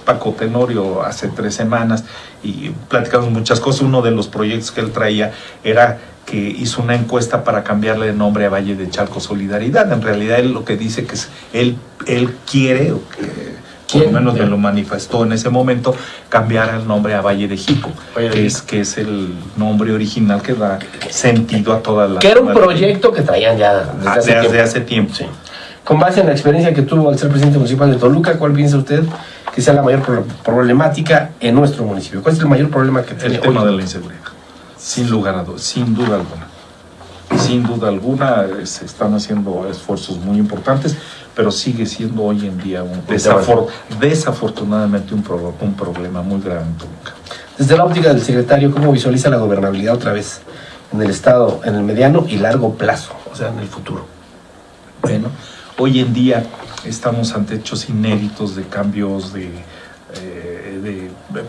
Paco Tenorio hace 3 semanas y platicamos muchas cosas. Uno de los proyectos que él traía era que hizo una encuesta para cambiarle de nombre a Valle de Chalco Solidaridad. En realidad él lo que dice que es, él quiere, o que por lo menos me lo manifestó en ese momento, cambiar el nombre a Valle de Jico, que es el nombre original que da sentido a toda la... Que era un proyecto que traían ya desde hace tiempo. Sí. Con base en la experiencia que tuvo al ser presidente municipal de Toluca, ¿cuál piensa usted que sea la mayor problemática en nuestro municipio? ¿Cuál es el mayor problema que tiene el tema de la inseguridad? Sin duda alguna. Sin duda alguna se están haciendo esfuerzos muy importantes, pero sigue siendo hoy en día desafortunadamente un problema muy grave en Toluca. Desde la óptica del secretario, ¿cómo visualiza la gobernabilidad otra vez en el Estado, en el mediano y largo plazo, o sea, en el futuro? Bueno, hoy en día estamos ante hechos inéditos de cambios de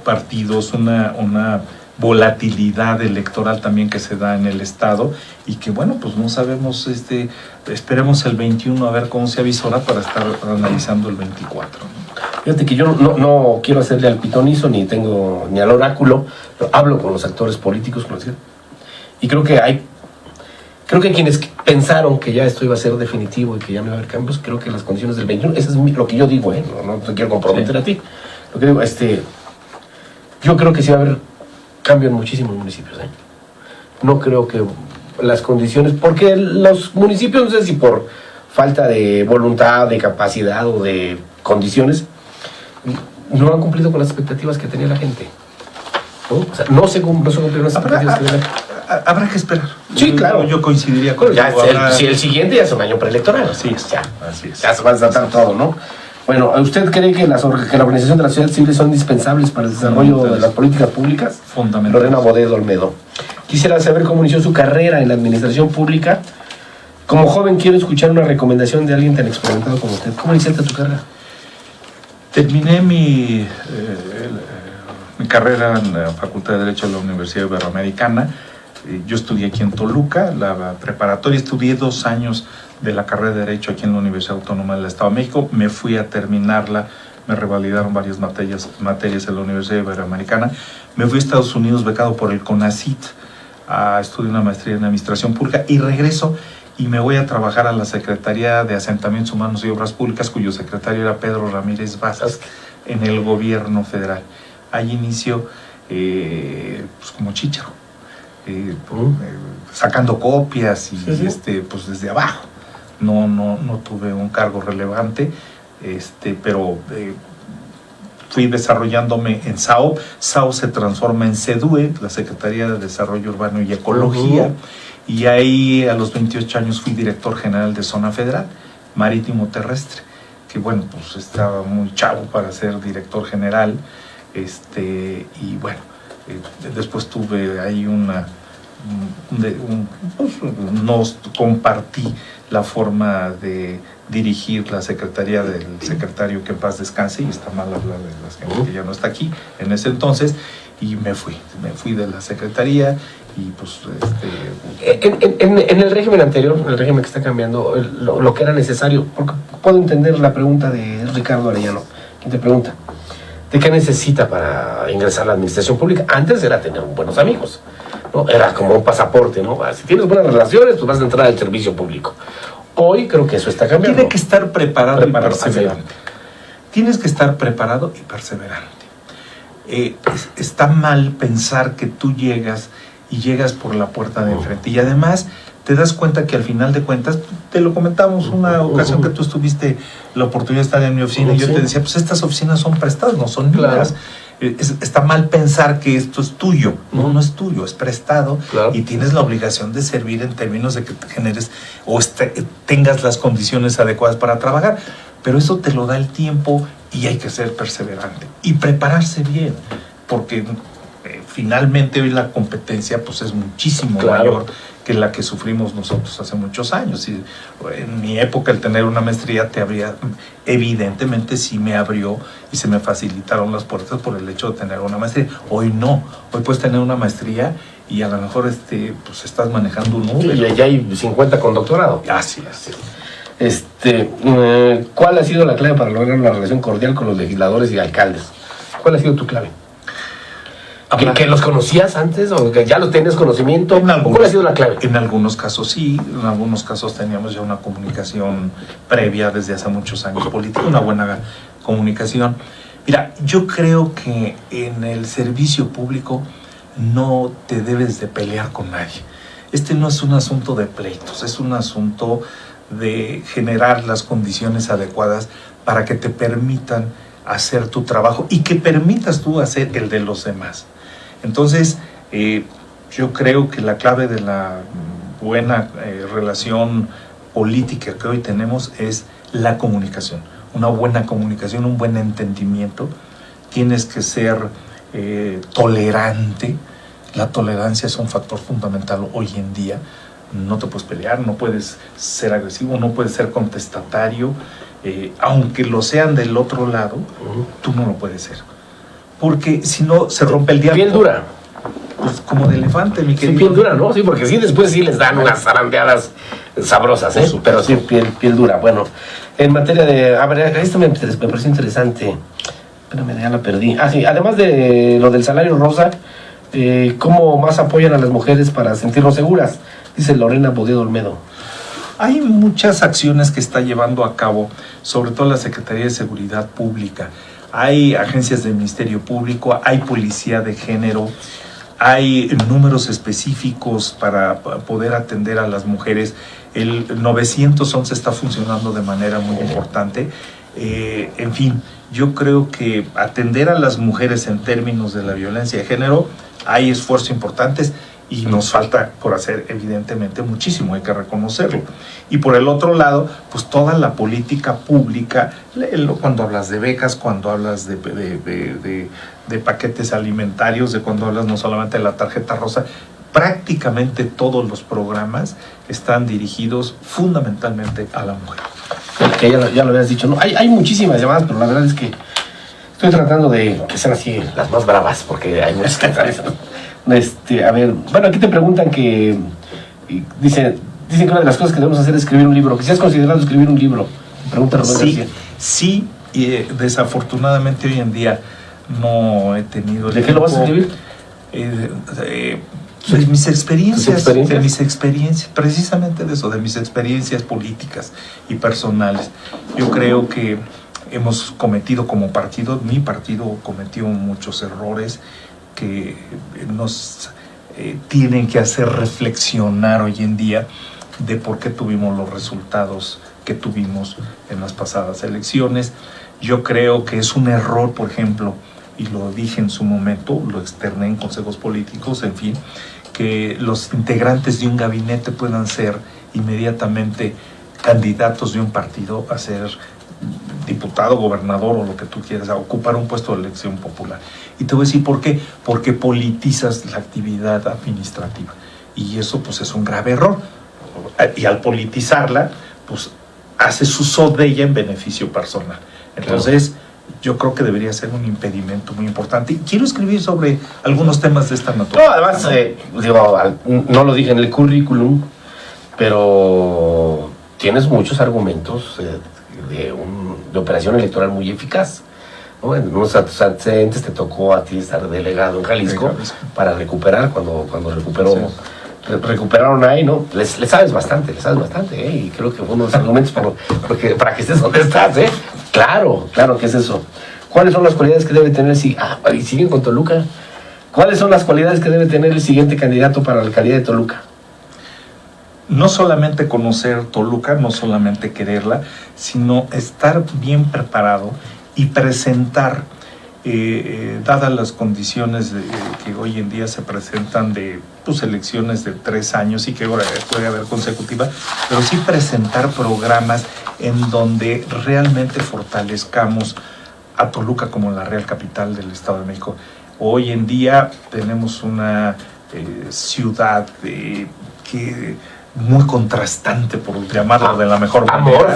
partidos, una volatilidad electoral también que se da en el Estado, y que bueno, pues no sabemos, esperemos el 21 a ver cómo se avisora para estar analizando el 24. Fíjate que yo no quiero hacerle al pitonizo, ni al oráculo, pero hablo con los actores políticos, y creo que quienes pensaron que ya esto iba a ser definitivo y que ya no iba a haber cambios, creo que las condiciones del 21, eso es lo que yo digo, no te quiero comprometer a ti, lo que digo, yo creo que sí va a haber cambio en muchísimos municipios. No creo que las condiciones, porque los municipios, no sé si por falta de voluntad, de capacidad o de condiciones, no han cumplido con las expectativas que tenía la gente. ¿No? O sea, no se cumplieron las expectativas que tenía la gente. Habrá que esperar. Sí, claro. Yo coincidiría con si el siguiente ya es un año preelectoral. Así es. Ya se va a tratar todo, ¿no? Bueno, ¿usted cree que la organización de la sociedad civil son indispensables para el desarrollo de las políticas públicas? Fundamental. Lorena Bodedo Olmedo. Quisiera saber cómo inició su carrera en la administración pública. Como joven quiero escuchar una recomendación de alguien tan experimentado como usted. ¿Cómo iniciaste tu carrera? Terminé mi carrera en la Facultad de Derecho de la Universidad Iberoamericana. Yo estudié aquí en Toluca, la preparatoria, estudié 2 años de la carrera de Derecho aquí en la Universidad Autónoma del Estado de México. Me fui a terminarla, me revalidaron varias materias en la Universidad Iberoamericana. Me fui a Estados Unidos becado por el CONACYT a estudiar una maestría en Administración Pública y regreso y me voy a trabajar a la Secretaría de Asentamientos Humanos y Obras Públicas, cuyo secretario era Pedro Ramírez Vázquez, en el gobierno federal. Ahí inicio pues como chícharo, sacando copias y pues desde abajo. No tuve un cargo relevante, pero fui desarrollándome en SAO. SAO se transforma en SEDUE, la Secretaría de Desarrollo Urbano y Ecología. Y ahí a los 28 años fui director general de Zona Federal, Marítimo Terrestre, que bueno, pues estaba muy chavo para ser director general, y bueno, después tuve ahí nos compartí la forma de dirigir la secretaría del secretario, que en paz descanse, y está mal hablar de la gente que ya no está aquí en ese entonces, y me fui de la secretaría. Y pues en el régimen anterior, el régimen que está cambiando, lo que era necesario, porque puedo entender la pregunta de Ricardo Arellano, quien te pregunta, ¿de qué necesita para ingresar a la administración pública? Antes era tener buenos amigos, ¿no? Era como un pasaporte, ¿no? Si tienes buenas relaciones, pues vas a entrar al servicio público. Hoy creo que eso está cambiando. Tiene que estar preparado y perseverante. Tienes que estar preparado y perseverante. Está mal pensar que tú llegas por la puerta de enfrente. Y además te das cuenta que al final de cuentas, te lo comentamos una ocasión que tú estuviste la oportunidad de estar en mi oficina, y yo te decía, pues estas oficinas son prestadas, no son mías. Está mal pensar que esto es tuyo. No es tuyo, es prestado. Y tienes la obligación de servir en términos de que te generes o tengas las condiciones adecuadas para trabajar. Pero eso te lo da el tiempo y hay que ser perseverante y prepararse bien, porque finalmente hoy la competencia pues es muchísimo mayor que la que sufrimos nosotros hace muchos años. Y en mi época el tener una maestría evidentemente sí me abrió y se me facilitaron las puertas por el hecho de tener una maestría. Hoy no, hoy puedes tener una maestría y a lo mejor pues estás manejando un Uber. Y ya hay 50 con doctorado. Así es. ¿Cuál ha sido la clave para lograr una relación cordial con los legisladores y alcaldes? ¿Cuál ha sido tu clave? ¿Que los conocías antes o que ya los tenías conocimiento? ¿Cuál ha sido la clave? En algunos casos sí, en algunos casos teníamos ya una comunicación previa desde hace muchos años política, una buena comunicación. Mira, yo creo que en el servicio público no te debes de pelear con nadie. No es un asunto de pleitos, es un asunto de generar las condiciones adecuadas para que te permitan hacer tu trabajo y que permitas tú hacer el de los demás. Entonces, yo creo que la clave de la buena relación política que hoy tenemos es la comunicación. Una buena comunicación, un buen entendimiento. Tienes que ser tolerante. La tolerancia es un factor fundamental hoy en día. No te puedes pelear, no puedes ser agresivo, no puedes ser contestatario. Aunque lo sean del otro lado, tú no lo puedes ser. Porque si no, se rompe el diálogo. Piel dura. Pues como de elefante, mi querido. Sí, piel dura, ¿no? Sí, porque sí, después sí les dan unas zarandeadas sabrosas, ¿eh? Pero sí, piel dura. Bueno, en materia de... A ver, esto me pareció interesante. Espérame, ya la perdí. Ah, sí, además de lo del salario rosa, ¿cómo más apoyan a las mujeres para sentirnos seguras? Dice Lorena Bodedo Olmedo. Hay muchas acciones que está llevando a cabo, sobre todo la Secretaría de Seguridad Pública. Hay agencias del Ministerio Público, hay policía de género, hay números específicos para poder atender a las mujeres. El 911 está funcionando de manera muy importante. En fin, yo creo que atender a las mujeres en términos de la violencia de género, hay esfuerzos importantes. Y nos falta por hacer, evidentemente, muchísimo, hay que reconocerlo. Y por el otro lado, pues toda la política pública, cuando hablas de becas, cuando hablas de paquetes alimentarios, de cuando hablas no solamente de la tarjeta rosa, prácticamente todos los programas están dirigidos fundamentalmente a la mujer. Que ya lo habías dicho, ¿no? Hay muchísimas llamadas, pero la verdad es que estoy tratando de que sean así las más bravas, porque hay muchas que están, ¿no? A ver, bueno, aquí te preguntan que dicen que una de las cosas que debemos hacer es escribir un libro, que si has considerado escribir un libro. Pregunta Rubén García. Sí, y desafortunadamente hoy en día no he tenido ¿De qué lo vas a escribir? De mis experiencias, precisamente de eso, de mis experiencias políticas y personales. Yo creo que hemos cometido como partido, mi partido cometió muchos errores que nos tienen que hacer reflexionar hoy en día de por qué tuvimos los resultados que tuvimos en las pasadas elecciones. Yo creo que es un error, por ejemplo, y lo dije en su momento, lo externé en consejos políticos, en fin, que los integrantes de un gabinete puedan ser inmediatamente candidatos de un partido a ser diputado, gobernador o lo que tú quieras, a ocupar un puesto de elección popular. Y te voy a decir por qué. Porque politizas la actividad administrativa. Y eso pues es un grave error. Y al politizarla, pues haces uso de ella en beneficio personal. Entonces, yo creo que debería ser un impedimento muy importante. Y quiero escribir sobre algunos temas de esta naturaleza. No, además, no lo dije en el currículum, pero tienes muchos argumentos de operación electoral muy eficaz, ¿no? En unos antecedentes te tocó a ti estar delegado en Jalisco para recuperar, cuando recuperaron ahí, ¿no? Le sabes bastante, ¿eh? Y creo que fue uno de los argumentos para que estés donde estás, ¿eh? Claro que es eso. ¿Cuáles son las cualidades que debe tener y siguen con Toluca? ¿Cuáles son las cualidades que debe tener el siguiente candidato para la alcaldía de Toluca? No solamente conocer Toluca, no solamente quererla, sino estar bien preparado y presentar, dadas las condiciones que hoy en día se presentan de elecciones de 3 años y que ahora puede haber consecutiva, pero sí presentar programas en donde realmente fortalezcamos a Toluca como la real capital del Estado de México. Hoy en día tenemos una ciudad muy contrastante, por llamarlo de la mejor manera.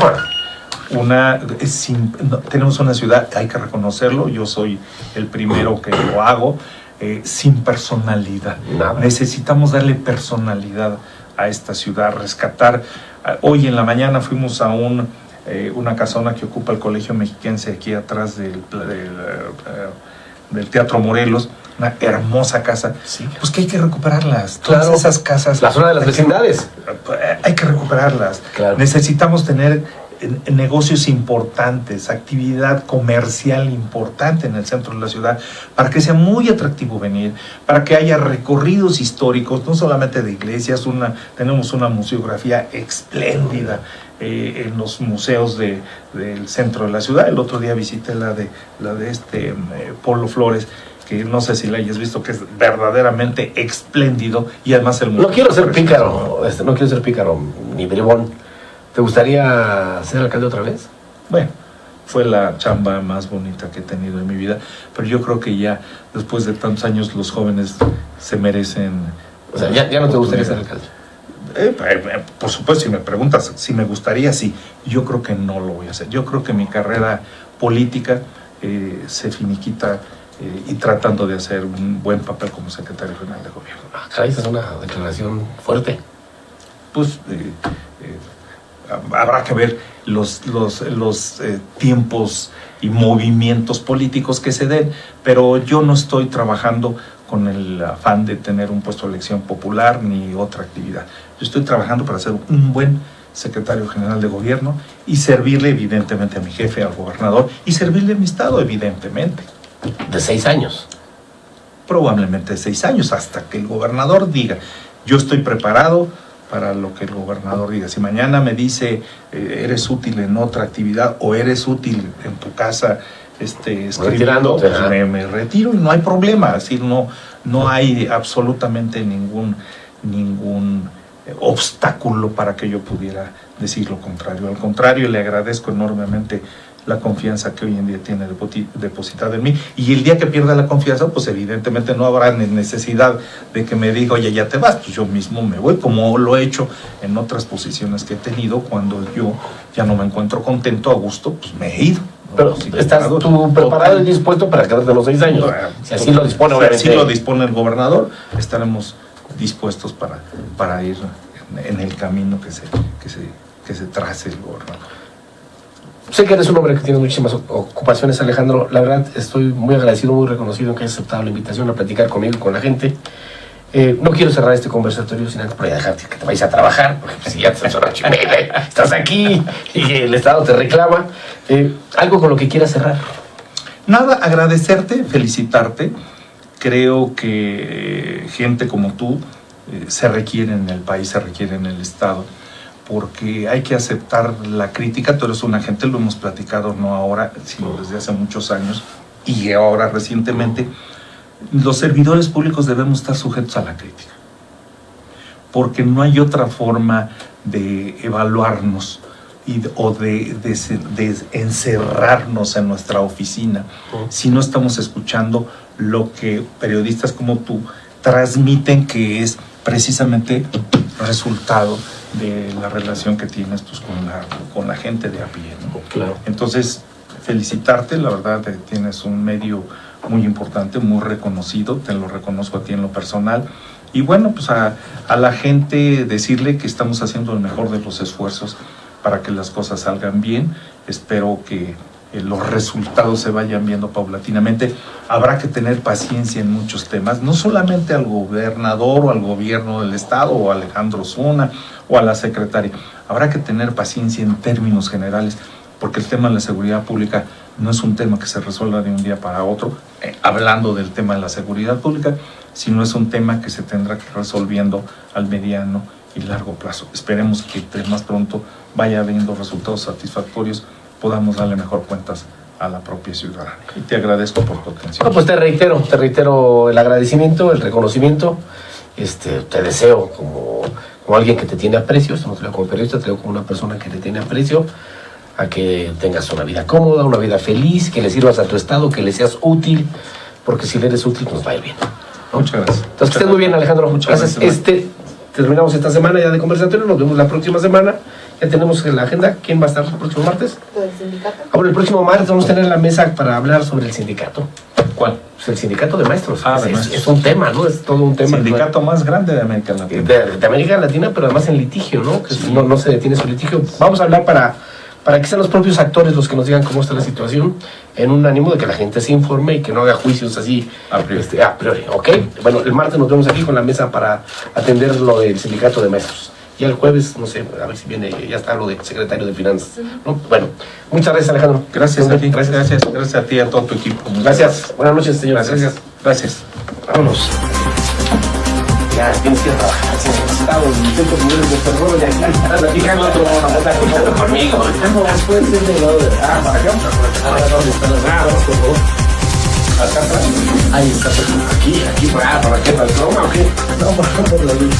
Tenemos una ciudad, hay que reconocerlo, yo soy el primero que lo hago, sin personalidad. Nada. Necesitamos darle personalidad a esta ciudad, rescatar. Hoy en la mañana fuimos a una casona que ocupa el Colegio Mexiquense aquí atrás del Teatro Morelos, una hermosa casa, sí. Pues que hay que recuperarlas. Claro. Todas esas casas. La zona de las vecindades. Hay que recuperarlas. Claro. Necesitamos tener negocios importantes, actividad comercial importante en el centro de la ciudad, para que sea muy atractivo venir, para que haya recorridos históricos, no solamente de iglesias. Tenemos una museografía espléndida en los museos del centro de la ciudad. El otro día visité la de Polo Flores, que no sé si la hayas visto, que es verdaderamente espléndido, y además el museo. No quiero ser pícaro, ni bribón. ¿Te gustaría ser alcalde otra vez? Bueno, fue la chamba más bonita que he tenido en mi vida, pero yo creo que ya después de tantos años los jóvenes se merecen. O sea, ya no te gustaría ser alcalde. Por supuesto, si me preguntas si me gustaría, sí. Yo creo que no lo voy a hacer. Yo creo que mi carrera política se finiquita y tratando de hacer un buen papel como secretario general de gobierno. Caray, esa es una declaración fuerte. Pues habrá que ver los tiempos y movimientos políticos que se den, pero yo no estoy trabajando con el afán de tener un puesto de elección popular ni otra actividad. Yo estoy trabajando para ser un buen secretario general de gobierno y servirle evidentemente a mi jefe, al gobernador, y servirle a mi estado evidentemente. ¿De 6 años? Probablemente 6 años, hasta que el gobernador diga. Yo estoy preparado para lo que el gobernador diga. Si mañana me dice eres útil en otra actividad o eres útil en tu casa escribiendo, pues me retiro y no hay problema. Es decir, no hay absolutamente ningún obstáculo para que yo pudiera decir lo contrario. Al contrario, le agradezco enormemente la confianza que hoy en día tiene depositada en mí. Y el día que pierda la confianza, pues evidentemente no habrá necesidad de que me diga, oye, ya te vas, pues yo mismo me voy, como lo he hecho en otras posiciones que he tenido. Cuando yo ya no me encuentro contento, a gusto, pues me he ido. Pero estás tú preparado y dispuesto para quedarte los 6 años. Si así lo dispone, obviamente. Si así lo dispone el gobernador, estaremos dispuestos para ir en el camino que se trace el gobernador. Sé que eres un hombre que tiene muchísimas ocupaciones, Alejandro. La verdad, estoy muy agradecido, muy reconocido que hayas aceptado la invitación a platicar conmigo y con la gente. No quiero cerrar este conversatorio sin antes por dejarte que te vayas a trabajar, porque pues, si ya te son 8:30, estás aquí y el Estado te reclama. Algo con lo que quieras cerrar. Nada, agradecerte, felicitarte. Creo que gente como tú se requiere en el país, se requiere en el Estado, porque hay que aceptar la crítica. Tú eres una gente, lo hemos platicado no ahora, sino desde hace muchos años y ahora recientemente. Los servidores públicos debemos estar sujetos a la crítica, porque no hay otra forma de evaluarnos o de encerrarnos en nuestra oficina si no estamos escuchando lo que periodistas como tú transmiten, que es precisamente resultado de la relación que tienes pues, con la gente de a pie, ¿no? Claro. Entonces, felicitarte, la verdad, tienes un medio muy importante, muy reconocido, te lo reconozco a ti en lo personal. Y bueno, pues a la gente decirle que estamos haciendo el mejor de los esfuerzos para que las cosas salgan bien. Espero que los resultados se vayan viendo paulatinamente. Habrá que tener paciencia en muchos temas, no solamente al gobernador o al gobierno del estado o a Alejandro Zuna o a la secretaria. Habrá que tener paciencia en términos generales, porque el tema de la seguridad pública no es un tema que se resuelva de un día para otro, hablando del tema de la seguridad pública, sino es un tema que se tendrá que ir resolviendo al mediano y largo plazo. Esperemos que más pronto vaya habiendo resultados satisfactorios, podamos darle mejor cuentas a la propia ciudadanía. Y te agradezco por tu atención. No, pues te reitero el agradecimiento, el reconocimiento. Te deseo como alguien que te tiene aprecio, esto no te lo digo como periodista, te lo digo como una persona que te tiene aprecio, a que tengas una vida cómoda, una vida feliz, que le sirvas a tu estado, que le seas útil, porque si le eres útil nos va a ir bien, ¿no? Muchas gracias. Entonces, que estés muy bien, Alejandro. Muchas gracias. Terminamos esta semana ya de conversatorio, nos vemos la próxima semana. Ya tenemos en la agenda quién va a estar el próximo martes. ¿El sindicato? Bueno, el próximo martes vamos a tener la mesa para hablar sobre el sindicato. ¿Cuál? Pues el sindicato de maestros. De maestros. Es un tema, ¿no? Es todo un tema. Sindicato más grande de América Latina. De América Latina, pero además en litigio, ¿no? Que sí. no se detiene su litigio. Vamos a hablar para que sean los propios actores los que nos digan cómo está la situación, en un ánimo de que la gente se informe y que no haga juicios así a priori. ¿ok? Bueno, el martes nos vemos aquí con la mesa para atender lo del sindicato de maestros. Ya el jueves, no sé, a ver si viene, ya está lo del secretario de Finanzas, ¿no? Bueno, muchas gracias, Alejandro. Gracias a ti. Gracias a ti y a todo tu equipo. Gracias. Buenas noches, señores. Gracias. Vámonos. Ya tienes que trabajar, si necesitado en distintos niveles de terror, ya estás platicando conmigo. Puede ser de lado de... para acá. ¿Dónde están las ramas, por favor? Acá atrás. Ahí está. Aquí, ¿para qué? ¿Para el croma o qué? No, por la luz.